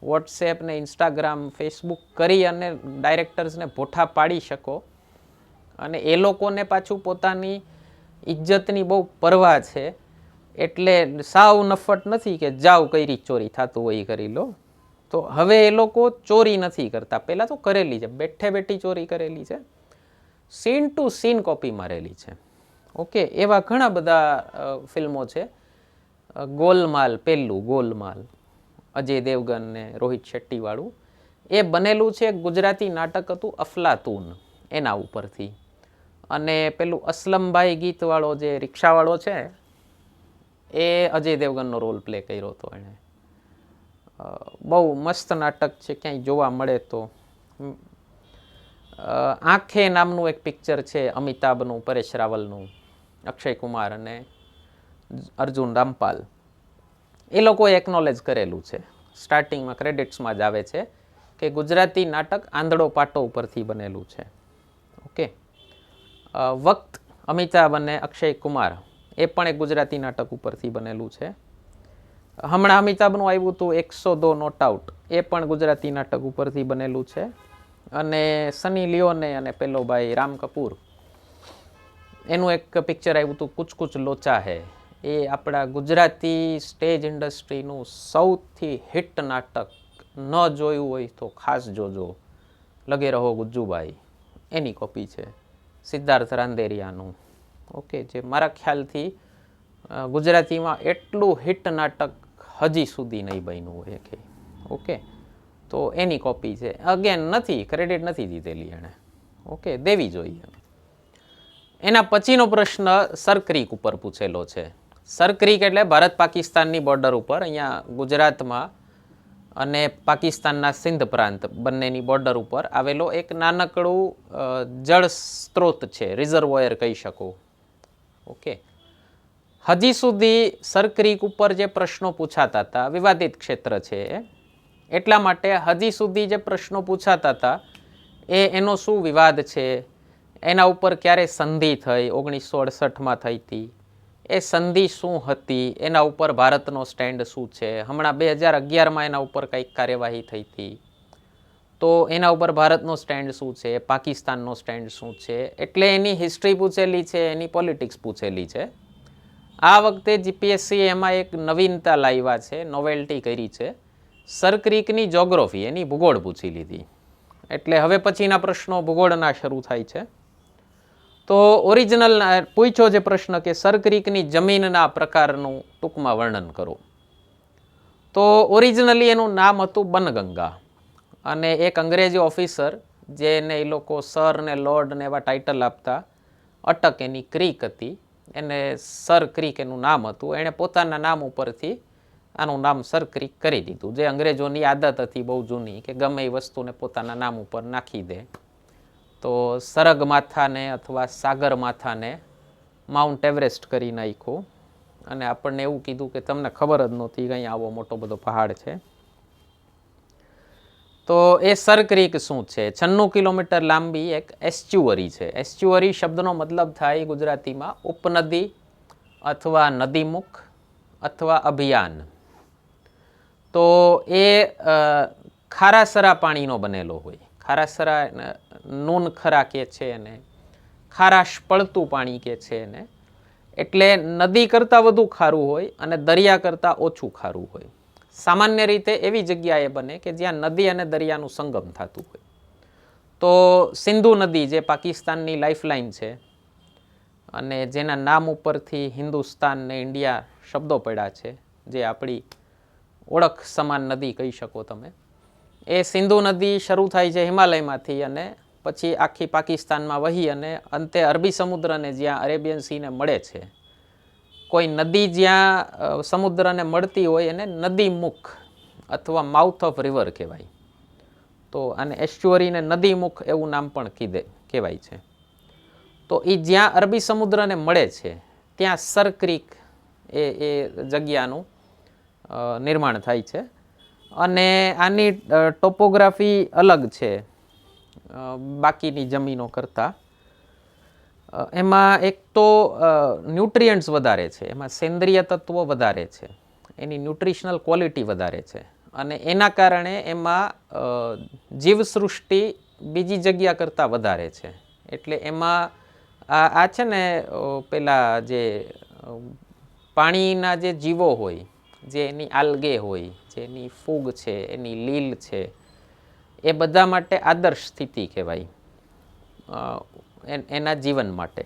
[SPEAKER 1] વોટ્સએપ ને ઇન્સ્ટાગ્રામ, ફેસબુક કરી અને ડાયરેક્ટર્સને ભોઠા પાડી શકો. અને એ લોકોને પાછું પોતાની ઇજ્જતની બહુ પરવા છે, એટલે સાવ નફટ નથી કે જાઓ કઈ ચોરી થતું હોય એ કરી લો. તો હવે એ લોકો ચોરી નથી કરતા, પહેલાં તો કરેલી છે, બેઠે બેઠી ચોરી કરેલી છે, સીન ટુ સીન કોપી મારેલી છે. ઓકે, એવા ઘણા બધા ફિલ્મો છે. ગોલમાલ, પહેલું ગોલમાલ, અજય દેવગન ને રોહિત શેટ્ટીવાળું, એ બનેલું છે. ગુજરાતી નાટક હતું અફલાતુન, એના ઉપરથી. અને પેલું અસલમભાઈ ગીતવાળો જે રિક્ષાવાળો છે, એ અજય દેવગનનો રોલ પ્લે કર્યો હતો એણે. બહુ મસ્ત નાટક છે, ક્યાંય જોવા મળે તો. આંખે નામનું એક પિક્ચર છે અમિતાભનું, પરેશ રાવલનું, અક્ષય કુમાર અને અર્જુન રામપાલ. એ લોકોએ એકનોલેજ કરેલું છે, સ્ટાર્ટિંગમાં ક્રેડિટ્સમાં જ આવે છે કે ગુજરાતી નાટક આંધળો પાટો ઉપરથી બનેલું છે. ઓકે, વક્ત, અમિતાભ અને અક્ષય કુમાર, એ પણ એક ગુજરાતી નાટક ઉપરથી બનેલું છે. હમણાં અમિતાભનું આવ્યું હતું 102 નોટ આઉટ, એ પણ ગુજરાતી નાટક ઉપરથી બનેલું છે. અને સની લિયોને અને પેલો ભાઈ રામ કપૂર, એનું એક પિક્ચર આવ્યું હતું કુછ કુછ લોચા હે. એ આપણા ગુજરાતી સ્ટેજ ઇન્ડસ્ટ્રીનું સૌથી હિટ નાટક, ન જોયું હોય તો ખાસ જોજો, લગે રહો ગુજ્જુભાઈ, એની કોપી છે, સિદ્ધાર્થ રાંદેરિયાનું. ઓકે, જે મારા ખ્યાલથી ગુજરાતીમાં એટલું હિટ નાટક હજી સુધી નહીં બન્યું હોય કે. ઓકે, તો એની કોપી છે. અગેન નથી, ક્રેડિટ નથી દીધેલી એણે. ઓકે, દેવી જોઈએ. એના પછીનો પ્રશ્ન સર ક્રીક ઉપર પૂછેલો છે. સર ક્રીક એટલે ભારત પાકિસ્તાનની બોર્ડર ઉપર, અહીંયા ગુજરાતમાં અને પાકિસ્તાનના સિંધ પ્રાંત બંનેની બોર્ડર ઉપર આવેલો એક નાનકડું જળ સ્ત્રોત છે, રિઝર્વોયર કહી શકો. ઓકે, હજી સુધી સર ક્રીક ઉપર જે પ્રશ્નો પૂછાતા હતા, વિવાદિત ક્ષેત્ર છે, એટલા માટે હજી સુધી જે પ્રશ્નો પૂછાતા હતા એનો શું વિવાદ છે, એના ઉપર ક્યારે સંધિ થઈ, 1968માં થઈ હતી, એ સંધિ શું હતી, એના ઉપર ભારતનો સ્ટેન્ડ શું છે. હમણાં 2011માં એના ઉપર કંઈક કાર્યવાહી થઈ હતી, તો એના ઉપર ભારતનો સ્ટેન્ડ શું છે, પાકિસ્તાનનો સ્ટેન્ડ શું છે. એટલે એની હિસ્ટ્રી પૂછેલી છે, એની પોલિટિક્સ પૂછેલી છે. આ વખતે જીપીએસસી એમાં એક નવીનતા લાવ્યા છે, નોવેલ્ટી કરી છે. સર ક્રીકની જોગ્રાફી, એની ભૂગોળ પૂછી લીધી. એટલે હવે પછીના પ્રશ્નો ભૂગોળના શરૂ થાય છે. તો ઓરિજિનલ પૂછ્યો જે પ્રશ્ન કે સર ક્રીકની જમીનના પ્રકારનું ટૂંકમાં વર્ણન કરો. તો ઓરિજિનલી એનું નામ હતું બનગંગા. અને એક અંગ્રેજી ઓફિસર, જેને એ લોકો સર ને લોર્ડ ને એવા ટાઇટલ આપતા, અટક એની ક્રીક હતી, એને સર ક્રીક એનું નામ હતું. એણે પોતાના નામ ઉપરથી આનું નામ સર ક્રીક કરી દીધું, જે અંગ્રેજોની આદત હતી બહુ જૂની, કે ગમે એ વસ્તુને પોતાના નામ ઉપર નાખી દે. તો સરગ માથાને અથવા સાગર માથાને માઉન્ટ એવરેસ્ટ કરી નાખ્યું, અને આપણને એવું કીધું કે તમને ખબર જ નહોતી કે અહીંયા આવો મોટો બધો પહાડ છે. તો એ સર ક્રીક શું છે? 96 કિલોમીટર લાંબી એક એસ્ચ્યુઅરી છે. એસ્ચ્યુઅરી શબ્દનો મતલબ થાય ગુજરાતીમાં ઉપનદી અથવા નદીમુખ અથવા અભિયાન. તો એ ખારાસરા પાણીનો બનેલો હોય. ખારાસરા, નૂન ખરા કે છે એને, ખારાશ પડતું પાણી કે છે એને. એટલે નદી કરતાં વધુ ખારું હોય અને દરિયા કરતાં ઓછું ખારું હોય. સામાન્ય રીતે એવી જગ્યાએ બને કે જ્યાં નદી અને દરિયાનું સંગમ થતું હોય. તો સિંધુ નદી જે પાકિસ્તાનની લાઇફલાઇન છે અને જેના નામ ઉપરથી હિન્દુસ્તાન ને ઇન્ડિયા શબ્દો પડ્યા છે, જે આપણી ઓળખ સમાન નદી કહી શકો તમે, એ સિંધુ નદી શરૂ થાય છે હિમાલયમાંથી અને પછી આખી પાકિસ્તાનમાં વહી અને અંતે અરબી સમુદ્રને જ્યાં અરેબિયન સીને મળે છે. કોઈ નદી જ્યાં સમુદ્રને મળતી હોય એને નદી મુખ અથવા માઉથ ઓફ રિવર કહેવાય. તો આને એસ્ચ્યુઅરીને નદી મુખ એવું નામ પણ કહેવાય છે. તો એ જ્યાં અરબી સમુદ્રને મળે છે ત્યાં સર ક્રીક એ જગ્યાનું નિર્માણ થાય છે. અને આની ટોપોગ્રાફી અલગ છે બાકીની જમીનો કરતાં. એમાં એક તો ન્યુટ્રિયન્ટ્સ વધારે છે, એમાં સેન્દ્રિય તત્વો વધારે છે, એની ન્યુટ્રિશનલ ક્વોલિટી વધારે છે અને એના કારણે એમાં જીવસૃષ્ટિ બીજી જગ્યા કરતાં વધારે છે. એટલે એમાં આ છે ને પેલા જે પાણીના જે જીવો હોય, જે એની આલ્ગે હોય, જે એની ફૂગ છે, એની લીલ છે, એ બધા માટે આદર્શ સ્થિતિ કહેવાય એના જીવન માટે.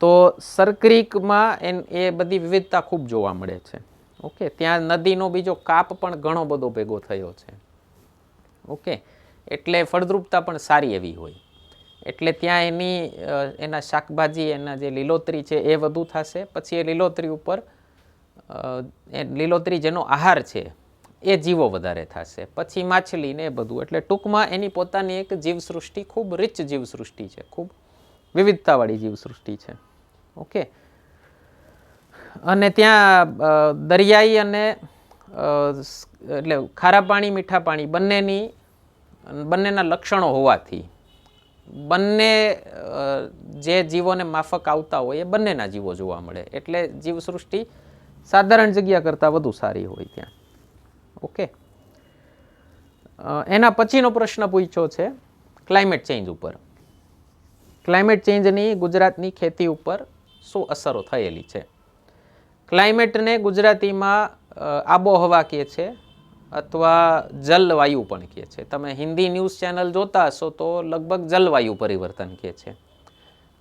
[SPEAKER 1] તો સરક્રીકમાં એ બધી વિવિધતા ખૂબ જોવા મળે છે. ઓકે, ત્યાં નદીનો બીજો કાપ પણ ઘણો બધો ભેગો થયો છે. ઓકે, એટલે ફળદ્રુપતા પણ સારી એવી હોય. એટલે ત્યાં એના શાકભાજી, એના જે લીલોતરી છે એ વધુ થશે. પછી એ લીલોતરી ઉપર લીલોતરી જેનો આહાર છે એ જીવો વધારે થશે. પછી માછલી ને એ બધું. એટલે ટૂંકમાં એની પોતાની એક જીવસૃષ્ટિ, ખૂબ રીચ જીવસૃષ્ટિ છે, ખૂબ વિવિધતાવાળી જીવસૃષ્ટિ છે. ઓકે, અને ત્યાં દરિયાઈ અને એટલે ખારા પાણી મીઠા પાણી બંનેના લક્ષણો હોવાથી બંને જે જીવોને માફક આવતા હોય એ બંનેના જીવો જોવા મળે. એટલે જીવસૃષ્ટિ સાધારણ જગ્યા કરતાં વધુ સારી હોય ત્યાં. ઓકે, એના પછીનો પ્રશ્ન પૂછ્યો છે ક્લાઇમેટ ચેન્જ ઉપર. ક્લાઇમેટ ચેન્જની ગુજરાતની ખેતી ઉપર શું અસરો થયેલી છે? ક્લાઇમેટને ગુજરાતીમાં આબોહવા કહે છે અથવા જલવાયુ પણ કહે છે. તમે હિન્દી ન્યૂઝ ચેનલ જોતા હશો તો લગભગ જલવાયુ પરિવર્તન કહે છે.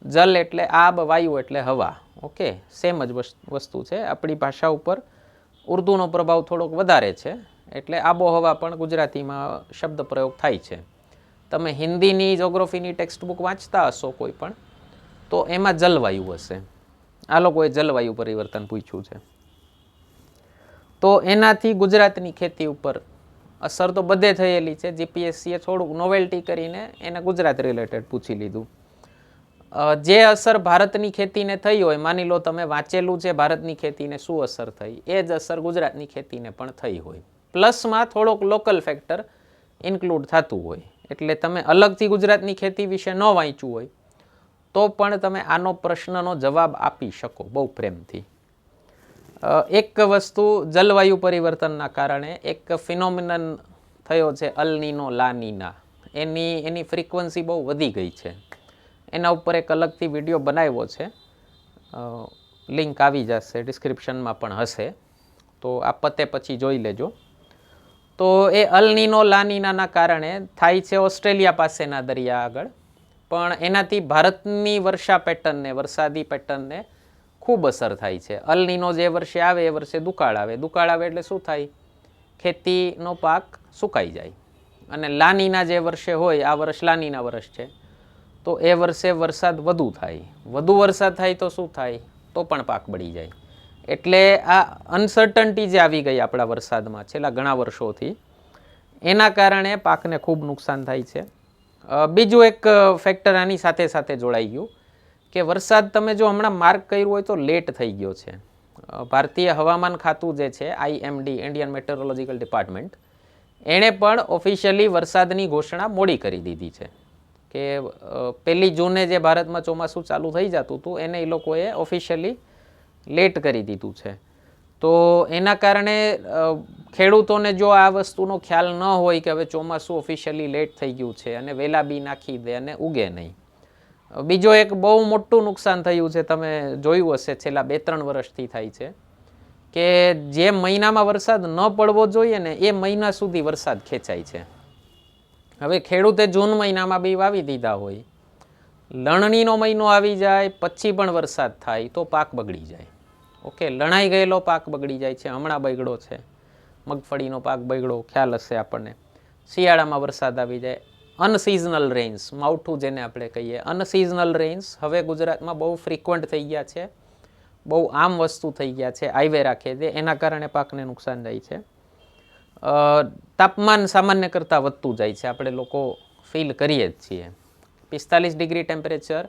[SPEAKER 1] જલ એટલે આબ, વાયુ એટલે હવા. ઓકે, સેમ જ વસ્તુ છે. આપણી ભાષા ઉપર ઉર્દૂનો પ્રભાવ થોડોક વધારે છે, એટલે આબોહવા પણ ગુજરાતીમાં શબ્દ પ્રયોગ થાય છે. તમે હિન્દીની જોગ્રાફીની ટેક્સ્ટ બુક વાંચતા હશો કોઈ પણ, તો એમાં જલવાયુ હશે. આ લોકોએ જલવાયુ પરિવર્તન પૂછ્યું છે. તો એનાથી ગુજરાતની ખેતી ઉપર અસર તો બધે થયેલી છે. જીપીએસસીએ થોડુંક નોવેલ્ટી કરીને એને ગુજરાત રિલેટેડ પૂછી લીધું. જે અસર ભારતની ખેતીને થઈ હોય, માની લો તમે વાંચેલું છે ભારતની ખેતીને શું અસર થઈ, એ જ અસર ગુજરાતની ખેતીને પણ થઈ હોય. પ્લસમાં થોડોક લોકલ ફેક્ટર ઇન્ક્લુડ થતું હોય. એટલે તમે અલગથી ગુજરાતની ખેતી વિશે ન વાંચ્યું હોય તો પણ તમે આનો પ્રશ્નનો જવાબ આપી શકો બહુ પ્રેમથી. એક વસ્તુ જલવાયુ પરિવર્તનના કારણે એક ફિનોમિનન થયો છે અલ નીનો લા નીના. એની ફ્રીક્વન્સી બહુ વધી ગઈ છે. એના ઉપર એક અલગથી વિડીયો બનાવ્યો છે, લિંક આવી જશે, ડિસ્ક્રિપ્શનમાં પણ હશે, તો આ પતે પછી જોઈ લેજો. તો એ અલ નીનો લા નીનાના કારણે થાય છે ઓસ્ટ્રેલિયા પાસેના દરિયા આગળ, પણ એનાથી ભારતની વર્ષા પેટર્નને, વરસાદી પેટર્નને ખૂબ અસર થાય છે. અલ નીનો જે વર્ષે આવે એ વર્ષે દુકાળ આવે. દુકાળ આવે એટલે શું થાય? ખેતીનો પાક સુકાઈ જાય. અને લાનીના જે વર્ષે હોય, આ વર્ષ લાનીના વર્ષ છે, તો એ વર્ષે વરસાદ વધુ થાય. વધુ વરસાદ થાય તો શું થાય? તો પણ પાક બળી જાય. એટલે આ અનસર્ટન્ટી જે આવી ગઈ આપણા વરસાદમાં છેલ્લા ઘણા વર્ષોથી, એના કારણે પાકને ખૂબ નુકસાન થાય છે. બીજું એક ફેક્ટર આની સાથે સાથે જોડાઈ ગયું કે વરસાદ તમે જો હમણાં માર્ક કર્યું હોય તો લેટ થઈ ગયો છે. ભારતીય હવામાન ખાતું જે છે, IMD, ઇન્ડિયન મેટરોલોજીકલ ડિપાર્ટમેન્ટ, એણે પણ ઓફિશિયલી વરસાદની ઘોષણા મોડી કરી દીધી છે. કે 1 જૂને જે ભારતમાં ચોમાસું ચાલુ થઈ જતું હતું એને એ લોકોએ ઓફિશિયલી લેટ કરી દીધું છે. તો એના કારણે ખેડૂતોને જો આ વસ્તુનો ખ્યાલ ન હોય કે હવે ચોમાસું ઓફિશિયલી લેટ થઈ ગયું છે અને વહેલા બી નાખી દે અને ઉગે નહીં, બીજો એક બહુ મોટું નુકસાન થયું છે, તમે જોયું હશે છેલ્લા 2-3 વર્ષથી થાય છે કે જે મહિનામાં વરસાદ ન પડવો જોઈએ ને એ મહિના સુધી વરસાદ ખેંચાય છે. હવે ખેડૂતે જૂન મહિનામાં બી વાવી દીધા હોય, લણણીનો મહિનો આવી જાય પછી પણ વરસાદ થાય તો પાક બગડી જાય. ઓકે, લણાઈ ગયેલો પાક બગડી જાય છે. હમણાં બગડ્યો છે મગફળીનો પાક, બગડ્યો ખ્યાલ હશે આપણને. શિયાળામાં વરસાદ આવી જાય. અનસિઝનલ રેન્સ, માવઠું જેને આપણે કહીએ, અનસિઝનલ રેન્સ હવે ગુજરાતમાં બહુ ફ્રિકવન્ટ થઈ ગયા છે, બહુ આમ વસ્તુ થઈ ગયા છે. હાઈવે રાખે છે, એના કારણે પાકને નુકસાન જાય છે. તાપમાન સામાન્ય કરતાં વધતું જાય છે, આપણે લોકો ફીલ કરીએ જ છીએ. 45 ડિગ્રી ટેમ્પરેચર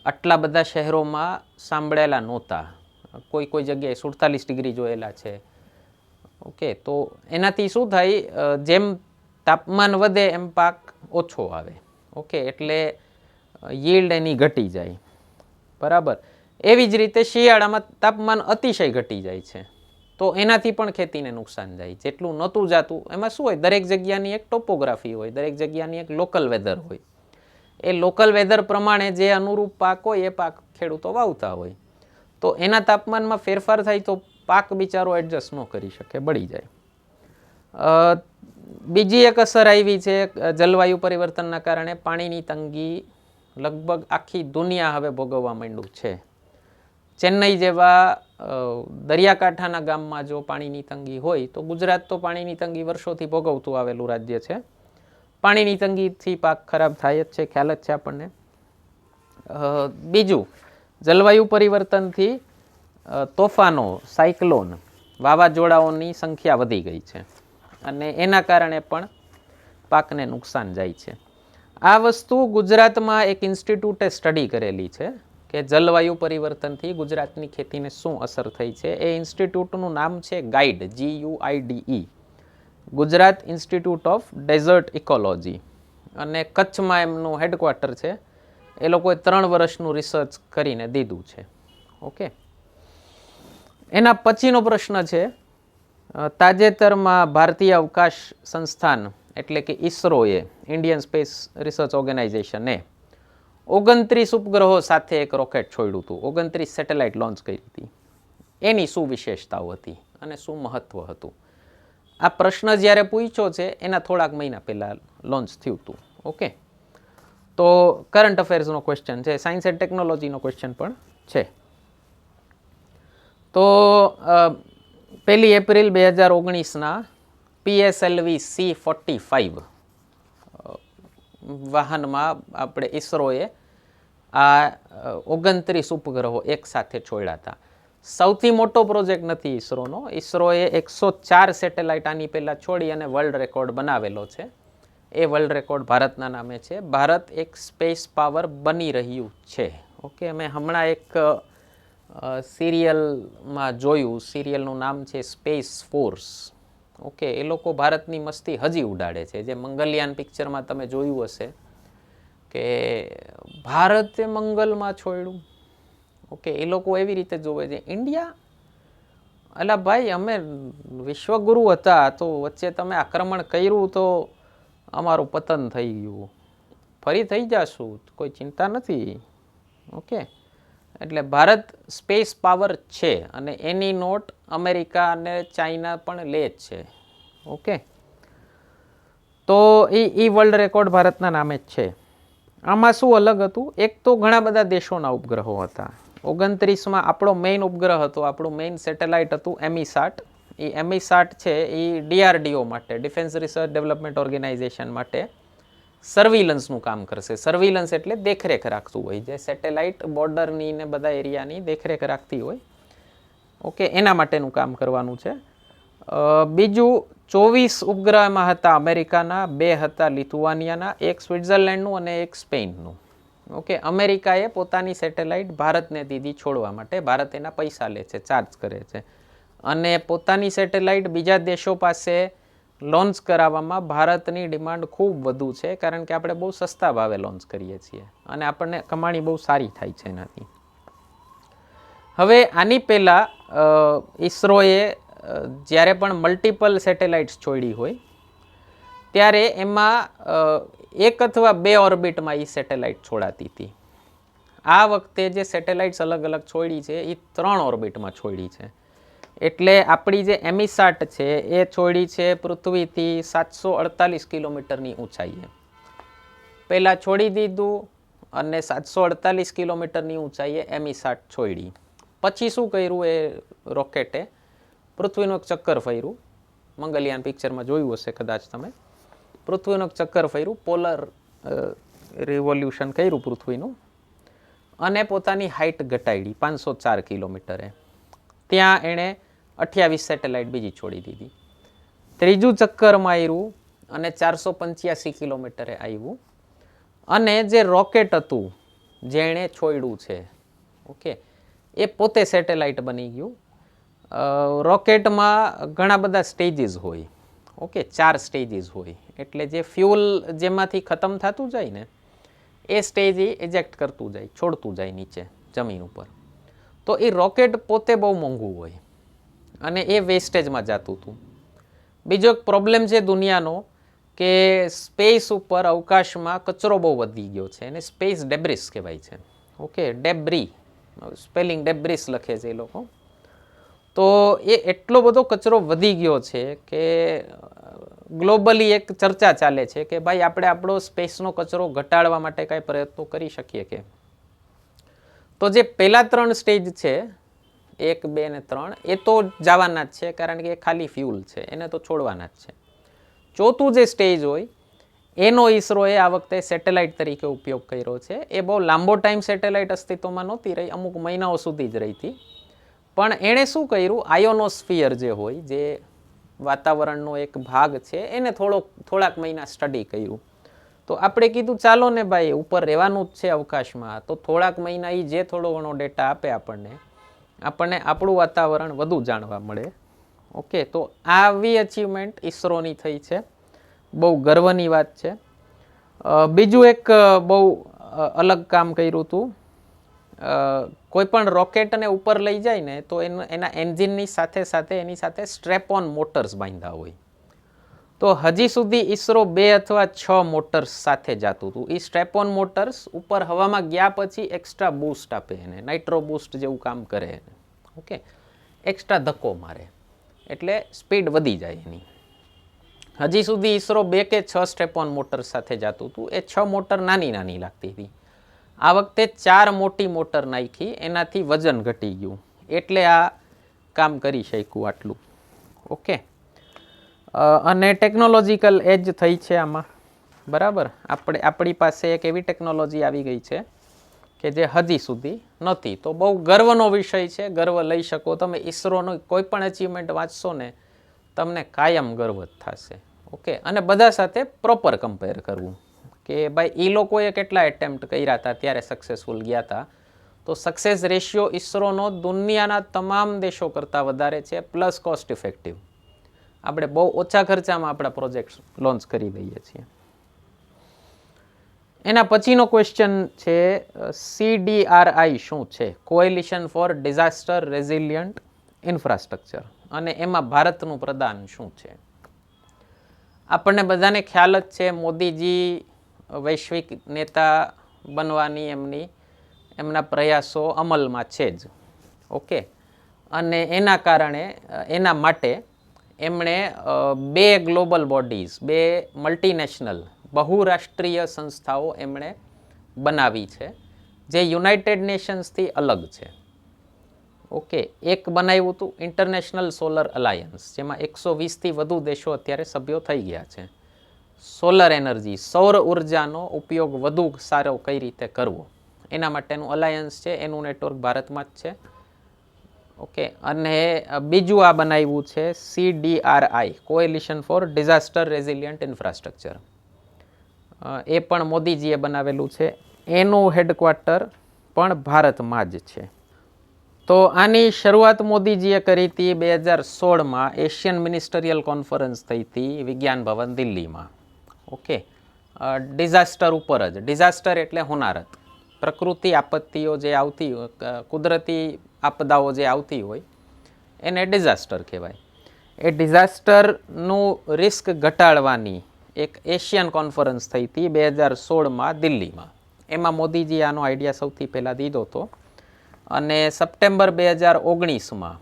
[SPEAKER 1] આટલા બધા શહેરોમાં સાંભળેલા નહોતા, કોઈ કોઈ જગ્યાએ 47 ડિગ્રી જોયેલા છે. ઓકે, તો એનાથી શું થાય, જેમ તાપમાન વધે એમ પાક ઓછો આવે. ઓકે, એટલે yieldએની ઘટી જાય. બરાબર. એવી જ રીતે શિયાળામાં તાપમાન અતિશય ઘટી જાય છે તો એનાથી પણ ખેતીને નુકસાન જાય. જેટલું નહોતું જાતું એમાં શું હોય, દરેક જગ્યાની એક ટોપોગ્રાફી હોય, દરેક જગ્યાની એક લોકલ વેધર હોય. એ લોકલ વેધર પ્રમાણે જે અનુરૂપ પાક હોય એ પાક ખેડૂતો વાવતા હોય. તો એના તાપમાનમાં ફેરફાર થાય તો પાક બિચારો એડજસ્ટ ન કરી શકે, બળી જાય. બીજી એક અસર આવી છે જલવાયુ પરિવર્તનના કારણે, પાણીની તંગી લગભગ આખી દુનિયા હવે ભોગવવા માંડ્યું છે. ચેન્નઈ જેવા દરિયાકાંઠાના ગામમાં જો પાણીની તંગી હોય તો ગુજરાત તો પાણીની તંગી વર્ષોથી ભોગવતું આવેલું રાજ્ય છે. પાણીની તંગીથી પાક ખરાબ થાય જ છે, ખ્યાલ જ છે આપણને. બીજું, જલવાયુ પરિવર્તનથી તોફાનો, સાયક્લોન, વાવાઝોડાઓની સંખ્યા વધી ગઈ છે અને એના કારણે પણ પાકને નુકસાન જાય છે. આ વસ્તુ ગુજરાતમાં એક ઇન્સ્ટિટ્યૂટે સ્ટડી કરેલી છે કે જલવાયુ પરિવર્તનથી ગુજરાતની ખેતીને શું અસર થઈ છે. એ ઇન્સ્ટિટ્યૂટનું નામ છે GUIDE, Gujarat institute of desert ecology, અને કચ્છમાં એમનું હેડક્વાર્ટર છે. એ લોકોએ 3 વર્ષનું રિસર્ચ કરીને દીધું છે. ઓકે, એના પછીનો પ્રશ્ન છે, તાજેતરમાં ભારતીય અવકાશ સંસ્થાન એટલે કે ઇસરોએ, ઇન્ડિયન સ્પેસ રિસર્ચ ઓર્ગેનાઇઝેશને 29 ઉપગ્રહો સાથે એક રોકેટ છોડ્યું હતું, 29 સેટેલાઇટ લોન્ચ કરી હતી. એની શું વિશેષતાઓ હતી અને શું મહત્વ હતું? આ પ્રશ્ન જ્યારે પૂછ્યો છે એના થોડાક મહિના પહેલાં લોન્ચ થયું હતું. ઓકે, તો કરંટ અફેર્સનો ક્વેશ્ચન છે, સાયન્સ એન્ડ ટેકનોલોજીનો ક્વેશ્ચન પણ છે. તો 1 એપ્રિલ 2019ના PSLV C-45 વાહનમાં આપણે ઇસરોએ આ 29 ઉપગ્રહો એક સાથે છોડ્યા હતા. સૌથી મોટો પ્રોજેક્ટ નથી ઇસરોનો. ઇસરોએ 104 સેટેલાઇટ આની પહેલાં છોડી અને વર્લ્ડ રેકોર્ડ બનાવેલો છે. એ વર્લ્ડ રેકોર્ડ ભારતના નામે છે. ભારત એક સ્પેસ પાવર બની રહ્યું છે. ઓકે, મેં હમણાં એક સિરિયલમાં જોયું, સિરિયલનું નામ છે સ્પેસ ફોર્સ. ઓકે, એ લોકો ભારતની મસ્તી હજી ઉડાડે છે. જે મંગલયાન પિક્ચરમાં તમે જોયું હશે કે ભારતે મંગલમાં છોડ્યું. ઓકે, એ લોકો એવી રીતે જોવે છે, ઇન્ડિયા, અલા ભાઈ અમે વિશ્વગુરુ હતા તો વચ્ચે તમે આક્રમણ કર્યું તો અમારું પતન થઈ ગયું, ફરી થઈ જશું, કોઈ ચિંતા નથી. ઓકે, એટલે ભારત સ્પેસ પાવર છે અને એની નોટ અમેરિકા અને ચાઇના પણ લે જ છે. ઓકે, તો એ વર્લ્ડ રેકોર્ડ ભારતના નામે જ છે. આમાં શું અલગ હતું, એક તો ઘણા બધા દેશોના ઉપગ્રહો હતા. 29માં આપણો મેઇન ઉપગ્રહ હતો, આપણું મેઇન સેટેલાઇટ હતું એમીસાટ. એ એમીસાટ છે એ DRDO માટે, ડિફેન્સ રિસર્ચ ડેવલપમેન્ટ ઓર્ગેનાઇઝેશન માટે સર્વિલન્સનું કામ કરશે. સર્વિલન્સ એટલે દેખરેખ રાખતું હોય, જે સેટેલાઇટ બોર્ડરની ને બધા એરિયાની દેખરેખ રાખતી હોય. ઓકે, એના માટેનું કામ કરવાનું છે. બીજું, 24 ઉપગ્રહમાં હતા અમેરિકાના, 2 હતા લિથુઆનિયાના, 1 સ્વિટ્ઝરલેન્ડનું અને 1 સ્પેનનું. ઓકે, અમેરિકાએ પોતાની સેટેલાઇટ ભારતને દીધી છોડવા માટે. ભારત એના પૈસા લે છે, ચાર્જ કરે છે, અને પોતાની સેટેલાઇટ બીજા દેશો પાસે લોન્ચ કરાવવામાં ભારતની ડિમાન્ડ ખૂબ વધુ છે, કારણ કે આપણે બહુ સસ્તા ભાવે લોન્ચ કરીએ છીએ અને આપણને કમાણી બહુ સારી થાય છે એનાથી. હવે આની પહેલાં ઇસરોએ જ્યારે પણ મલ્ટિપલ સેટેલાઇટ્સ છોડી હોય ત્યારે એમાં 1 અથવા 2 ઓર્બિટમાં એ સેટેલાઇટ છોડાતી હતી. આ વખતે જે સેટેલાઇટ્સ અલગ અલગ છોડી છે એ 3 ઓર્બિટમાં છોડી છે. એટલે આપણી જે એમિસાટ છે એ છોડી છે પૃથ્વીથી 748 કિલોમીટરની ઊંચાઈએ. પહેલાં છોડી દીધું અને 748 કિલોમીટરની ઊંચાઈએ એમિસાટ છોડી. પછી શું કર્યું એ રોકેટે? પૃથ્વીનું એક ચક્કર ફર્યું. મંગલયાન પિક્ચરમાં જોયું હશે કદાચ તમે. પૃથ્વીનું એક ચક્કર ફર્યું, પોલર રિવોલ્યુશન કર્યું પૃથ્વીનું, અને પોતાની હાઇટ ઘટાડી 504 કિલોમીટરે. ત્યાં એણે 28 સેટેલાઇટ બીજી છોડી દીધી. ત્રીજું ચક્કર માર્યું અને 485 કિલોમીટરે આવ્યું. અને જે રોકેટ હતું જેણે છોડ્યું છે, ઓકે, એ પોતે સેટેલાઇટ બની ગયું. રોકેટમાં ઘણા બધા સ્ટેજીસ હોય, ઓકે, 4 સ્ટેજીસ હોય. એટલે જે ફ્યુલ જેમાંથી ખતમ થતું જાય ને એ સ્ટેજ એ એજેક્ટ કરતું જાય, છોડતું જાય નીચે જમીન ઉપર. તો એ રોકેટ પોતે બહુ મોંઘું હોય અને એ વેસ્ટેજમાં જતું હતું. બીજો એક પ્રોબ્લેમ છે દુનિયાનો કે સ્પેસ ઉપર, અવકાશમાં કચરો બહુ વધી ગયો છે અને સ્પેસ ડેબ્રિસ કહેવાય છે. ઓકે, ડેબ્રી, સ્પેલિંગ ડેબ્રિસ લખે છે એ લોકો. તો એ એટલો બધો કચરો વધી ગયો છે કે ગ્લોબલી એક ચર્ચા ચાલે છે કે ભાઈ આપણે આપણો સ્પેસનો કચરો ઘટાડવા માટે કાંઈ પ્રયત્નો કરી શકીએ કે. તો જે પહેલા 3 સ્ટેજ છે, 1, 2 અને 3, એ તો જવાના જ છે કારણ કે એ ખાલી ફ્યુલ છે, એને તો છોડવાના જ છે. ચોથું જે સ્ટેજ હોય એનો ઈસરોએ આ વખતે સેટેલાઇટ તરીકે ઉપયોગ કર્યો છે. એ બહુ લાંબો ટાઈમ સેટેલાઇટ અસ્તિત્વમાં નહોતી રહી, અમુક મહિનાઓ સુધી જ રહી હતી. પણ એણે શું કર્યું, આયોનોસ્ફિયર જે હોય, જે વાતાવરણનો એક ભાગ છે, એને થોડાક મહિના સ્ટડી કર્યું. તો આપણે કીધું ચાલો ને ભાઈ, ઉપર રહેવાનું જ છે અવકાશમાં, તો થોડાક મહિના એ જે થોડો ઘણો ડેટા આપે આપણને આપણું વાતાવરણ વધુ જાણવા મળે. ઓકે, તો આવી અચીવમેન્ટ ઈસરોની થઈ છે, બહુ ગર્વની વાત છે. બીજું એક બહુ અલગ કામ કર્યું હતું. કોઈ પણ રોકેટને ઉપર લઈ જાય ને તો એના એન્જિનની સાથે સાથે એની સાથે સ્ટ્રેપ ઓન મોટર્સ બાંધ્યા હોય. તો હજી સુધી ઈસરો 2 અથવા 6 મોટર્સ સાથે જતું હતું. એ સ્ટ્રેપ ઓન મોટર્સ ઉપર હવામાં ગયા પછી એક્સ્ટ્રા બૂસ્ટ આપે એને, નાઇટ્રો બૂસ્ટ જેવું કામ કરે એને. ઓકે, એક્સ્ટ્રા ધક્કો મારે એટલે સ્પીડ વધી જાય એની. હજી સુધી ઈસરો 2 કે 6 સ્ટ્રેપ ઓન મોટર્સ સાથે જતું હતું. એ 6 મોટર નાની નાની લાગતી હતી. આ વખતે 4 મોટી મોટર નાખી, એનાથી વજન ઘટી ગયું, એટલે આ કામ કરી શક્યું આટલું. ઓકે, અને ટેકનોલોજીકલ એજ થઈ છે આમાં, બરાબર. આપણી પાસે એક એવી ટેકનોલોજી આવી ગઈ છે કે જે હજી સુધી નથી. તો બહુ ગર્વનો વિષય છે, ગર્વ લઈ શકો તમે. ઈસરોનો કોઈ પણ અચીવમેન્ટ વાંચશો ને તમને કાયમ ગર્વ જ થશે. ઓકે, અને બધા સાથે પ્રોપર કમ્પેર કરવું કે ભાઈ એ લોકોએ કેટલા એટેમ્પ્ટ કર્યા હતા ત્યારે સક્સેસફુલ ગયા હતા. તો સક્સેસ રેશિયો ઈસરોનો દુનિયાના તમામ દેશો કરતાં વધારે છે, પ્લસ કોસ્ટ ઇફેક્ટિવ. આપણે બહુ ઓછા ખર્ચામાં આપણા પ્રોજેક્ટ લોન્ચ કરી દઈએ છીએ. એના પછીનો ક્વેશ્ચન છે CDRI શું છે? કોએલિશન ફોર ડિઝાસ્ટર રેઝિલિયન્ટ ઇન્ફ્રાસ્ટ્રક્ચર, અને એમાં ભારતનું પ્રદાન શું છે? આપણને બધાને ખ્યાલ જ છે મોદીજી વૈશ્વિક નેતા બનવાની એમના પ્રયાસો અમલમાં છે જ. ઓકે, અને એના કારણે, એના માટે એમણે 2 ગ્લોબલ બોડીઝ, 2 મલ્ટીનેશનલ બહુરાષ્ટ્રીય સંસ્થાઓ એમણે બનાવી છે જે યુનાઇટેડ નેશન્સથી અલગ છે. ઓકે, એક બનાવ્યું હતું ઇન્ટરનેશનલ સોલર અલાયન્સ, જેમાં 120થી વધુ દેશો અત્યારે સભ્યો થઈ ગયા છે. સોલર એનર્જી, સૌર ઉર્જાનો ઉપયોગ વધુ સારો કઈ રીતે કરવો એના માટેનું અલાયન્સ છે. એનું નેટવર્ક ભારતમાં જ છે. ઓકે, અને બીજું આ બનાવ્યું છે CDRI, coalition for disaster resilient infrastructure. એ પણ મોદીજીએ બનાવેલું છે. એનું હેડક્વાર્ટર પણ ભારતમાં જ છે. તો આની શરૂઆત મોદીજીએ કરી હતી 2016માં. એશિયન મિનિસ્ટરિયલ કોન્ફરન્સ થઈ હતી વિજ્ઞાન ભવન દિલ્હીમાં. ઓકે, ડિઝાસ્ટર ઉપર જ. ડિઝાસ્ટર એટલે હોનારત, પ્રકૃતિ આપત્તિઓ જે આવતી હોય, કુદરતી આપદાઓ જે આવતી હોય એને ડિઝાસ્ટર કહેવાય. એ ડિઝાસ્ટરનું રિસ્ક ઘટાડવાની એક એશિયન કોન્ફરન્સ થઈ હતી 2016માં દિલ્હીમાં. એમાં મોદીજી આનો આઈડિયા સૌથી પહેલાં દીધો હતો અને સપ્ટેમ્બર 2019માં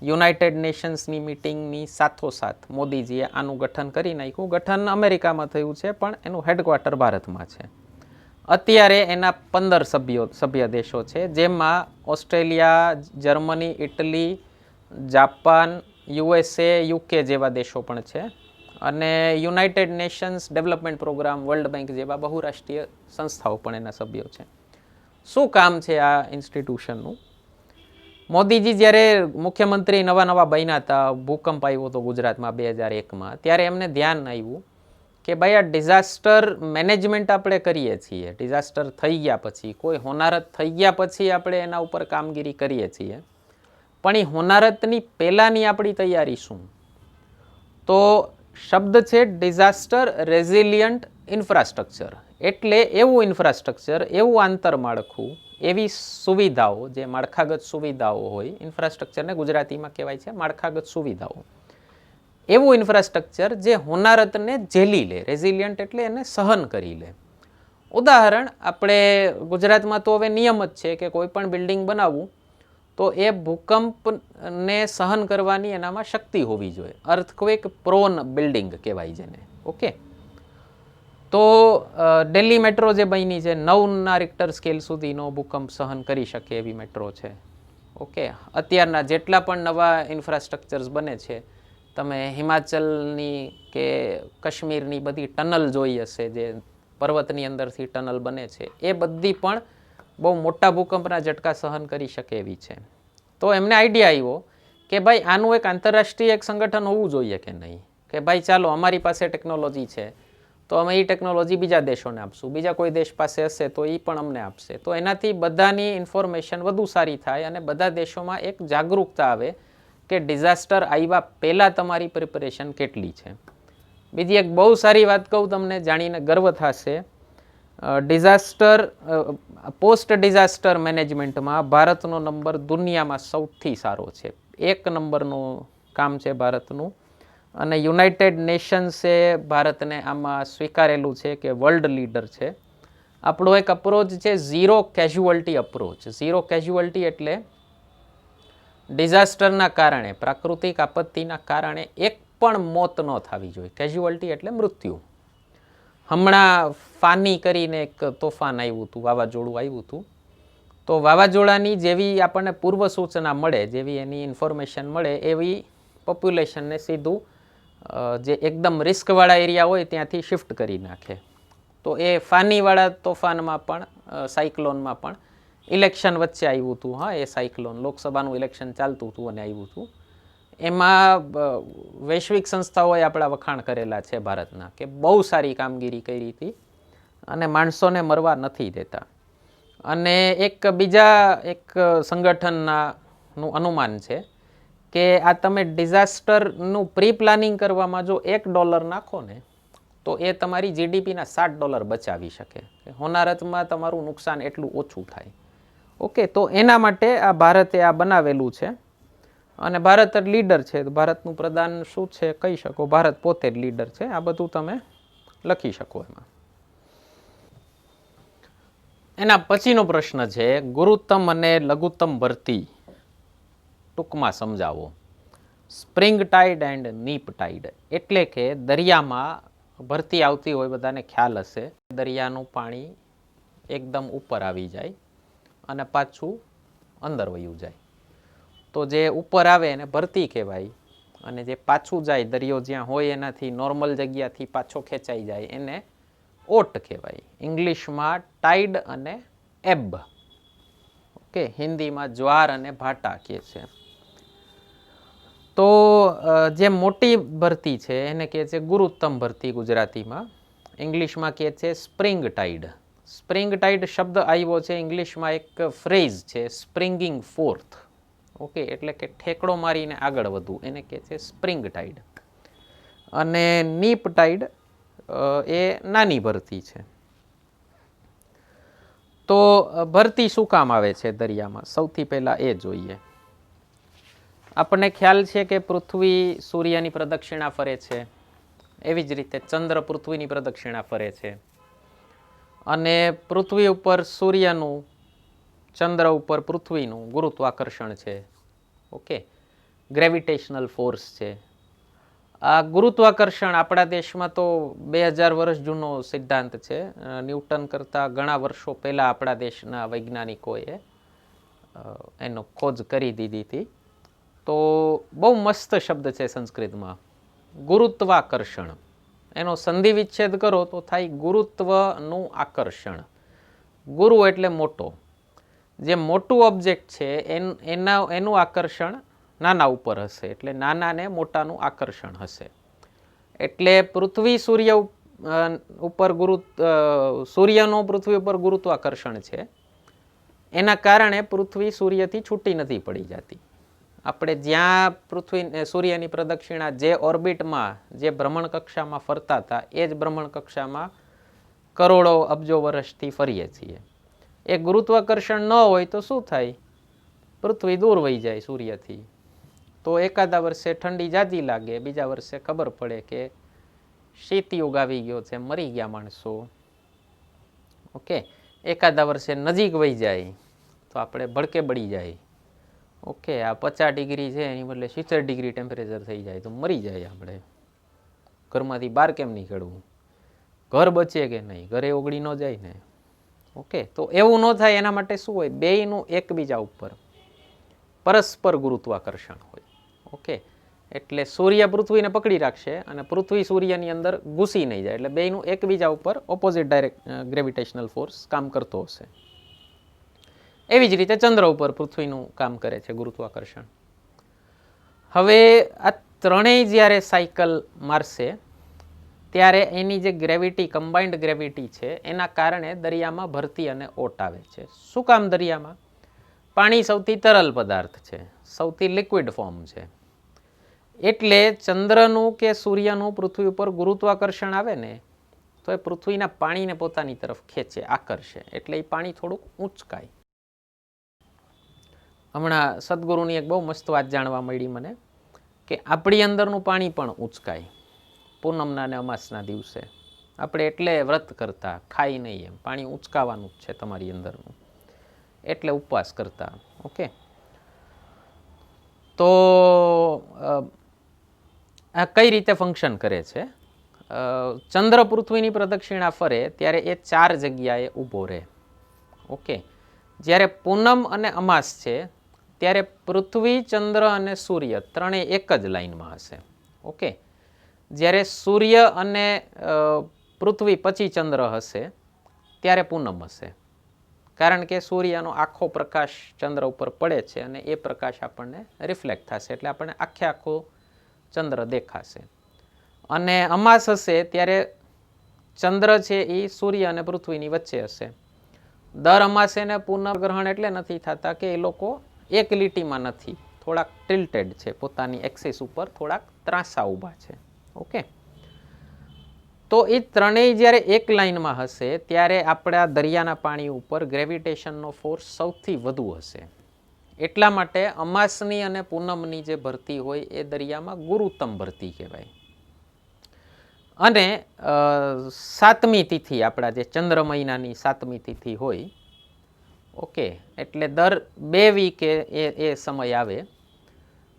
[SPEAKER 1] યુનાઇટેડ નેશન્સની મિટિંગની સાથોસાથ મોદીજીએ આનું ગઠન કરી નાખ્યું. ગઠન અમેરિકામાં થયું છે પણ એનું હેડક્વાર્ટર ભારતમાં છે. અત્યારે એના 15 સભ્ય દેશો છે, જેમાં Australia, Germany, Italy, Japan, USA, UK જેવા દેશો પણ છે અને United Nations Development Programme, World Bank જેવા બહુરાષ્ટ્રીય સંસ્થાઓ પણ એના સભ્યો છે. શું કામ છે આ ઇન્સ્ટિટ્યુશનનું? મોદીજી જ્યારે મુખ્યમંત્રી નવા બન્યા હતા, ભૂકંપ આવ્યો હતો ગુજરાતમાં 2001માં, ત્યારે એમને ધ્યાન આવ્યું કે ભાઈ આ ડિઝાસ્ટર મેનેજમેન્ટ આપણે કરીએ છીએ, ડિઝાસ્ટર થઈ ગયા પછી, કોઈ હોનારત થઈ ગયા પછી આપણે એના ઉપર કામગીરી કરીએ છીએ, પણ એ હોનારતની પહેલાંની આપણી તૈયારી શું? તો શબ્દ છે ડિઝાસ્ટર રેઝિલિયન્ટ ઇન્ફ્રાસ્ટ્રક્ચર. એટલે એવું ઇન્ફ્રાસ્ટ્રક્ચર, એવું આંતરમાળખું, એવી સુવિધાઓ, જે માળખાગત સુવિધાઓ હોય, ઇન્ફ્રાસ્ટ્રક્ચરને ગુજરાતીમાં કહેવાય છે માળખાગત સુવિધાઓ, એવું ઇન્ફ્રાસ્ટ્રક્ચર જે હોનારતને ઝેલી લે. રેઝિલિયન્ટ એટલે એને સહન કરી લે. ઉદાહરણ, આપણે ગુજરાતમાં તો હવે નિયમ જ છે કે કોઈ પણ બિલ્ડિંગ બનાવવું તો એ ભૂકંપને સહન કરવાની એનામાં શક્તિ હોવી જોઈએ. અર્થક્વેક પ્રોન બિલ્ડિંગ કહેવાય જેને. ઓકે, તો દિલ્હી મેટ્રો જે બની છે, 9ના રિક્ટર સ્કેલ સુધીનો ભૂકંપ સહન કરી શકે એવી મેટ્રો છે. ઓકે, અત્યારના જેટલા પણ નવા ઇન્ફ્રાસ્ટ્રક્ચર્સ બને છે, તમે હિમાચલની કે કાશ્મીરની બધી ટનલ જોઈ હશે, જે પર્વતની અંદરથી ટનલ બને છે, એ બધી પણ બહુ મોટા ભૂકંપના ઝટકા સહન કરી શકે એવી છે. તો એમને આઈડિયા આવ્યો કે ભાઈ આનું એક આંતરરાષ્ટ્રીય એક સંગઠન હોવું જોઈએ કે નહીં, કે ભાઈ ચાલો અમારી પાસે ટેકનોલોજી છે તો અમે એ ટેકનોલોજી બીજા દેશોને આપશું, બીજા કોઈ દેશ પાસે હશે તો એ પણ અમને આપશે. તો એનાથી બધાની ઇન્ફોર્મેશન વધુ સારી થાય અને બધા દેશોમાં એક જાગૃતતા આવે કે ડિઝાસ્ટર આવ્યા પહેલાં તમારી પ્રિપેરેશન કેટલી છે. બીજી એક બહુ સારી વાત કહું તમને, જાણીને ગર્વ થશે. ડિઝાસ્ટર પોસ્ટ ડિઝાસ્ટર મેનેજમેન્ટમાં ભારતનો નંબર દુનિયામાં સૌથી સારો છે. 1 નંબરનું કામ છે ભારતનું અને યુનાઇટેડ નેશન્સે ભારતને આમાં સ્વીકારેલું છે કે વર્લ્ડ લીડર છે. આપણો એક અપ્રોચ છે zero casualty approach. Zero casualty એટલે ડિઝાસ્ટરના કારણે, પ્રાકૃતિક આપત્તિના કારણે એક પણ મોત ન થવી જોઈએ. કેઝ્યુઅલ્ટી એટલે મૃત્યુ. હમણાં ફાની કરીને એક તોફાન આવ્યું હતું, વાવાઝોડું આવ્યું હતું, તો વાવાઝોડાની જેવી આપણને પૂર્વ સૂચના મળે, જેવી એની ઇન્ફોર્મેશન મળે, એવી પોપ્યુલેશનને સીધું જે એકદમ રિસ્કવાળા એરિયા હોય ત્યાંથી શિફ્ટ કરી નાખે. તો એ ફાનીવાળા તોફાનમાં પણ, સાયક્લોનમાં પણ ઇલેક્શન વચ્ચે આવ્યું હતું. હા, એ સાયક્લોન લોકસભાનું ઇલેક્શન ચાલતું હતું અને આવ્યું હતું. એમાં વૈશ્વિક સંસ્થાઓએ આપણા વખાણ કરેલા છે ભારતના, કે બહુ સારી કામગીરી કરી હતી અને માણસોને મરવા નથી દેતા. અને બીજા એક સંગઠનનું અનુમાન છે કે આ તમે ડિઝાસ્ટરનું પ્રી પ્લાનિંગ કરવામાં જો $1 નાખો ને તો એ તમારી GDPના $60 બચાવી શકે. હોનારતમાં તમારું નુકસાન એટલું ઓછું થાય. ઓકે, તો એના માટે આ ભારતે આ બનાવેલું છે અને ભારત જ લીડર છે. ભારતનું પ્રદાન શું છે કહી શકો, ભારત પોતે જ લીડર છે. આ બધું તમે લખી શકો એમાં. એના પછીનો પ્રશ્ન છે ગુરુત્તમ અને લઘુત્તમ ભરતી ટૂંકમાં સમજાવો. સ્પ્રિંગ ટાઇડ એન્ડ નીપ ટાઇડ એટલે કે દરિયામાં ભરતી આવતી હોય, બધાને ખ્યાલ હશે, દરિયાનું પાણી એકદમ ઉપર આવી જાય અને પાછું અંદર વયું જાય. તો જે ઉપર આવે એને ભરતી કહેવાય અને જે પાછું જાય, દરિયો જ્યાં હોય એનાથી નોર્મલ જગ્યાથી પાછો ખેંચાઈ જાય એને ઓટ કહેવાય. ઇંગ્લિશમાં ટાઇડ અને એબ. ઓકે, હિન્દીમાં જ્વાર અને ભાટા કહે છે. તો જે મોટી ભરતી છે એને કહે છે ગુરુત્તમ ભરતી ગુજરાતીમાં. ઇંગ્લિશમાં કહે છે સ્પ્રિંગ ટાઇડ. સ્પ્રિંગ ટાઇડ શબ્દ આવ્યો છે ઇંગ્લિશમાં, એક ફ્રેઝ છે સ્પ્રિંગિંગ ફોર્થ. ઓકે, એટલે કે ઠેકડો મારીને આગળ વધવું, એને કહે છે સ્પ્રિંગ ટાઇડ. અને નીપ ટાઇડ એ નાની ભરતી છે. તો ભરતી શું કામ આવે છે દરિયામાં, સૌથી પહેલાં એ જોઈએ. આપણને ખ્યાલ છે કે પૃથ્વી સૂર્યની પ્રદક્ષિણા ફરે છે, એવી જ રીતે ચંદ્ર પૃથ્વીની પ્રદક્ષિણા ફરે છે. અને પૃથ્વી ઉપર સૂર્યનું, ચંદ્ર ઉપર પૃથ્વીનું ગુરુત્વાકર્ષણ છે. ઓકે, ગ્રેવિટેશનલ ફોર્સ છે. આ ગુરુત્વાકર્ષણ આપણા દેશમાં તો 2000 વર્ષ જૂનો સિદ્ધાંત છે. ન્યૂટન કરતાં ઘણા વર્ષો પહેલાં આપણા દેશના વૈજ્ઞાનિકોએ એનો ખોજ કરી દીધી હતી. તો બહુ મસ્ત શબ્દ છે સંસ્કૃતમાં, ગુરુત્વાકર્ષણ. એનો સંધિ વિચ્છેદ કરો તો થાય ગુરુત્વનું આકર્ષણ. ગુરુ એટલે મોટો, જે મોટું ઓબ્જેક્ટ છે એનું આકર્ષણ નાના ઉપર હશે, એટલે નાનાને મોટાનું આકર્ષણ હશે. એટલે પૃથ્વી સૂર્ય ઉપર સૂર્યનું પૃથ્વી ઉપર ગુરુત્વાકર્ષણ છે. એના કારણે પૃથ્વી સૂર્યથી છૂટી નથી પડી જતી. આપણે જ્યાં પૃથ્વી સૂર્યની પ્રદક્ષિણા જે ઓર્બિટમાં, જે ભ્રમણ કક્ષામાં ફરતા હતા, એ જ ભ્રમણ કક્ષામાં કરોડો અબજો વર્ષથી ફરીએ છીએ. એ ગુરુત્વાકર્ષણ ન હોય તો શું થાય? પૃથ્વી દૂર વહી જાય સૂર્યથી. તો એકાદા વર્ષે ઠંડી જાજી લાગે, બીજા વર્ષે ખબર પડે કે શીતયુગ આવી ગયો છે, મરી ગયા માણસો. ઓકે, એકાદા વર્ષે નજીક વહી જાય તો આપણે ભડકે બળી જાય. ઓકે, આ 50 ડિગ્રી છે એની બદલે 70 ડિગ્રી ટેમ્પરેચર થઈ જાય તો મરી જાય આપણે. ઘરમાંથી બહાર કેમ નીકળવું? ઘર બચે કે નહીં? ઘરે ઓગળી ન જાય ને. ઓકે, તો એવું ન થાય એના માટે શું હોય? બેયનું એકબીજા ઉપર પરસ્પર ગુરુત્વાકર્ષણ હોય. ઓકે, એટલે સૂર્ય પૃથ્વીને પકડી રાખશે અને પૃથ્વી સૂર્યની અંદર ઘૂસી નહીં જાય. એટલે બેયનું એકબીજા ઉપર ઓપોઝિટ ડાયરેક્ટ ગ્રેવિટેશનલ ફોર્સ કામ કરતો હશે. એવી જ રીતે ચંદ્ર ઉપર પૃથ્વીનું કામ કરે છે ગુરુત્વાકર્ષણ. હવે આ ત્રણેય જ્યારે સાયકલ મારશે ત્યારે એની જે ગ્રેવિટી, કમ્બાઇન્ડ ગ્રેવિટી છે, એના કારણે દરિયામાં ભરતી અને ઓટ આવે છે. શું કામ? દરિયામાં પાણી સૌથી તરલ પદાર્થ છે, સૌથી લિક્વિડ ફોર્મ છે. એટલે ચંદ્રનું કે સૂર્યનું પૃથ્વી ઉપર ગુરુત્વાકર્ષણ આવે ને તો એ પૃથ્વીના પાણીને પોતાની તરફ ખેંચે, આકર્ષે. એટલે એ પાણી થોડુંક ઊંચકાય. હમણાં સદગુરુની એક બહુ મસ્ત વાત જાણવા મળી મને કે આપણી અંદરનું પાણી પણ ઊંચકાય પૂનમના અને અમાસના દિવસે. આપણે એટલે વ્રત કરતા, ખાઈ નહીં એમ, પાણી ઊંચકાવાનું જ છે તમારી અંદરનું, એટલે ઉપવાસ કરતા. ઓકે, તો આ કઈ રીતે ફંક્શન કરે છે? ચંદ્ર પૃથ્વીની પ્રદક્ષિણા ફરે ત્યારે એ 4 જગ્યાએ ઊભો રહે. ઓકે, જ્યારે પૂનમ અને અમાસ છે ત્યારે પૃથ્વી, ચંદ્ર અને સૂર્ય ત્રણેય એક જ લાઈનમાં હશે. ઓકે, જ્યારે સૂર્ય અને પૃથ્વી પછી ચંદ્ર હશે ત્યારે પૂનમ હશે. કારણ કે સૂર્યનો આખો પ્રકાશ ચંદ્ર ઉપર પડે છે અને એ પ્રકાશ આપણને રિફ્લેક્ટ થશે, એટલે આપણને આખો ચંદ્ર દેખાશે. અને અમાસ હશે ત્યારે ચંદ્ર છે એ સૂર્ય અને પૃથ્વીની વચ્ચે હશે. દર અમાસે ને પૂનમ ગ્રહણ એટલે નથી થતા કે એ લોકો એક લીટીમાં નથી, થોડાક ટિલ્ટેડ છે, પોતાની એક્સિસ ઉપર થોડાક ત્રાંસા ઊભા છે. ઓકે, તો એ ત્રણેય જ્યારે એક લાઈનમાં હશે ત્યારે આપણા દરિયાના પાણી ઉપર ગ્રેવિટેશનનો ફોર્સ સૌથી વધુ હશે. એટલા માટે અમાસની અને પૂનમની જે ભરતી હોય એ દરિયામાં ગુરુત્તમ ભરતી કહેવાય. અને 7મી તિથિ, આપણા જે ચંદ્ર મહિનાની 7મી તિથિ હોય, ઓકે, એટલે દર 2 વીકે એ સમય આવે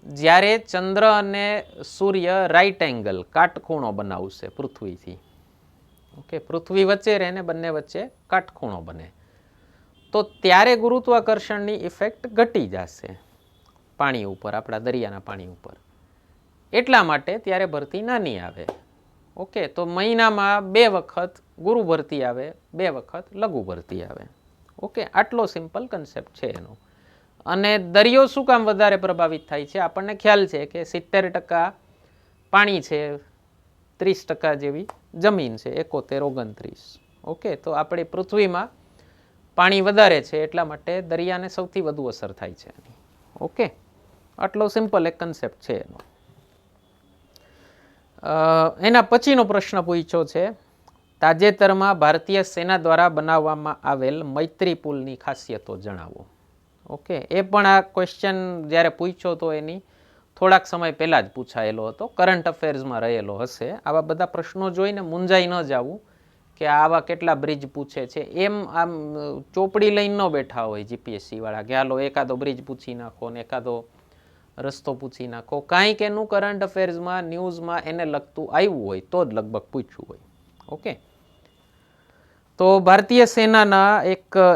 [SPEAKER 1] જ્યારે ચંદ્ર અને સૂર્ય રાઈટ એંગલ, કાટખૂણો બનાવશે પૃથ્વીથી. ઓકે, પૃથ્વી વચ્ચે રહે ને બંને વચ્ચે કાટખૂણો બને, તો ત્યારે ગુરુત્વાકર્ષણની ઇફેક્ટ ઘટી જશે પાણી ઉપર, આપણા દરિયાના પાણી ઉપર. એટલા માટે ત્યારે ભરતી નાની આવે. ઓકે, તો મહિનામાં 2 વખત ગુરુ ભરતી આવે, 2 વખત લઘુ ભરતી આવે. ઓકે, આટલો સિમ્પલ કન્સેપ્ટ છે એનો. અને દરિયો શું કામ વધારે પ્રભાવિત થાય છે? આપણને ખ્યાલ છે કે 70% પાણી છે, 30% જેવી જમીન છે, 71-29. ઓકે, તો આપણી પૃથ્વીમાં પાણી વધારે છે એટલા માટે દરિયાને સૌથી વધુ અસર થાય છે. ઓકે, આટલો સિમ્પલ એક કન્સેપ્ટ છે એનો. એના પછીનો પ્રશ્ન પૂછ્યો છે, તાજેતરમાં ભારતીય સેના દ્વારા બનાવવામાં આવેલ મૈત્રી પુલની ખાસિયતો જણાવો. ઓકે, એ પણ આ ક્વેશ્ચન જ્યારે પૂછ્યો તો એની થોડાક સમય પહેલાં જ પૂછાયેલો હતો, કરંટ અફેર્સમાં રહેલો હશે. આવા બધા પ્રશ્નો જોઈને મૂંઝાઈ ન જવું, કે આવા કેટલા બ્રિજ પૂછે છે, એમ આમ ચોપડી લઈને ન બેઠા હોય જીપીએસસી વાળા કે હાલો એકાદો બ્રિજ પૂછી નાખો ને એકાદો રસ્તો પૂછી નાખો. કાંઈક એનું કરંટ અફેર્સમાં ન્યૂઝમાં એને લગતું આવ્યું હોય તો જ લગભગ પૂછ્યું હોય. ઓકે, તો ભારતીય સેનાના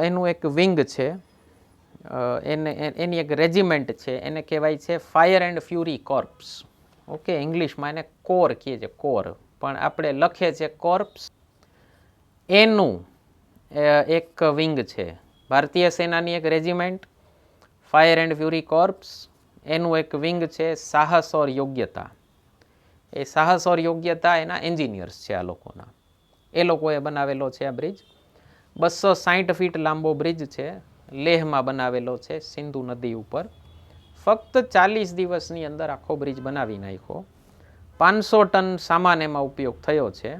[SPEAKER 1] એનું એક વિંગ છે, એની એક રેજિમેન્ટ છે, એને કહેવાય છે fire and furry corps. Okay, ઇંગ્લિશમાં એને કોર કહે છે, કોર, પણ આપણે લખે છે કોર્પ્સ. એનું એક વિંગ છે, ભારતીય સેનાની એક regiment fire and furry corps, એનું એક વિંગ છે સાહસ ઓર યોગ્યતા. એ સાહસ ઓર યોગ્યતા એના એન્જિનિયર્સ છે આ લોકોના, એ લોકોએ બનાવેલો છે આ બ્રિજ. 260 ફીટ લાંબો બ્રિજ છે, લેહમાં બનાવેલો છે સિંધુ નદી ઉપર. ફક્ત 40 દિવસની અંદર આખો બ્રિજ બનાવી નાખ્યો. 500 ટન સામાન એમાં ઉપયોગ થયો છે.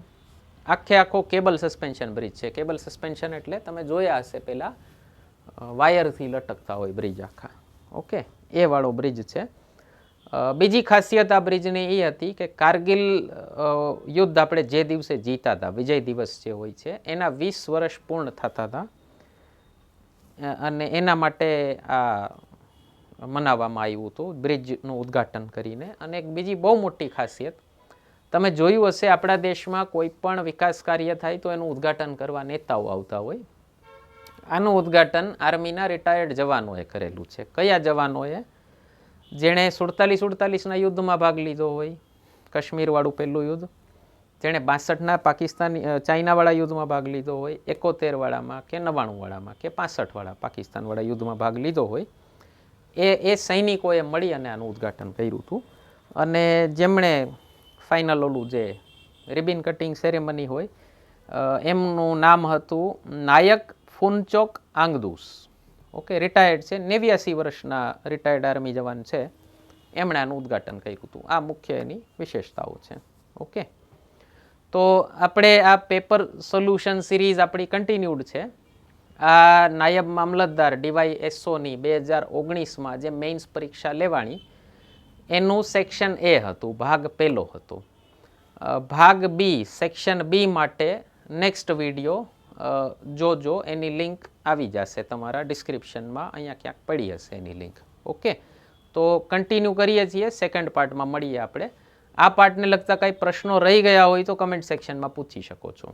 [SPEAKER 1] આખો કેબલ સસ્પેન્શન બ્રિજ છે. કેબલ સસ્પેન્શન એટલે તમે જોયા હશે પહેલાં વાયરથી લટકતા હોય બ્રિજ આખા. ઓકે, એ વાળો બ્રિજ છે. બીજી ખાસિયત આ બ્રિજની એ હતી કે કારગિલ યુદ્ધ આપણે જે દિવસે જીતા હતા, વિજય દિવસ જે હોય છે, એના 20 વર્ષ પૂર્ણ થતા હતા અને એના માટે આ મનાવવામાં આવ્યું હતું બ્રિજનું ઉદ્ઘાટન કરીને. અને એક બીજી બહુ મોટી ખાસિયત, તમે જોયું હશે આપણા દેશમાં કોઈ પણ વિકાસ કાર્ય થાય તો એનું ઉદ્ઘાટન કરવા નેતાઓ આવતા હોય. આનું ઉદ્ઘાટન આર્મીના રિટાયર્ડ જવાનોએ કરેલું છે. કયા જવાનોએ? જેણે 47-48ના યુદ્ધમાં ભાગ લીધો હોય, કાશ્મીરવાળું પહેલું યુદ્ધ, જેણે 62ના પાકિસ્તાન ચાઇનાવાળા યુદ્ધમાં ભાગ લીધો હોય, 71વાળામાં કે 99વાળામાં કે 65વાળા પાકિસ્તાનવાળા યુદ્ધમાં ભાગ લીધો હોય, એ સૈનિકોએ મળી અને આનું ઉદ્ઘાટન કર્યું હતું. અને જેમણે ફાઇનલ ઓલું જે રિબિન કટિંગ સેરેમની હોય, એમનું નામ હતું નાયક ફુનચોક આંગદુસ. ઓકે, રિટાયર્ડ છે, 89 વર્ષના રિટાયર્ડ આર્મી જવાન છે, એમણે આનું ઉદ્ઘાટન કર્યું હતું. આ મુખ્ય એની વિશેષતાઓ છે. ઓકે, તો આપણે આ પેપર સોલ્યુશન સિરીઝ આપણી કન્ટિન્યુડ છે. આ નાયબ મામલતદાર DYSOની 2019માં જે મેઇન્સ પરીક્ષા લેવાની, એનું સેક્શન એ હતું, ભાગ પહેલો હતો. ભાગ બી, સેક્શન બી માટે નેક્સ્ટ વિડીયો જોજો, એની લિંક આવી જશે તમારા ડિસ્ક્રિપ્શનમાં, અહીંયા ક્યાંક પડી હશે એની લિંક. ઓકે, તો કન્ટિન્યુ કરીએ છીએ, સેકન્ડ પાર્ટમાં મળીએ આપણે. આ પાર્ટને લગતા કાંઈ પ્રશ્નો રહી ગયા હોય તો કમેન્ટ સેક્શનમાં પૂછી શકો છો.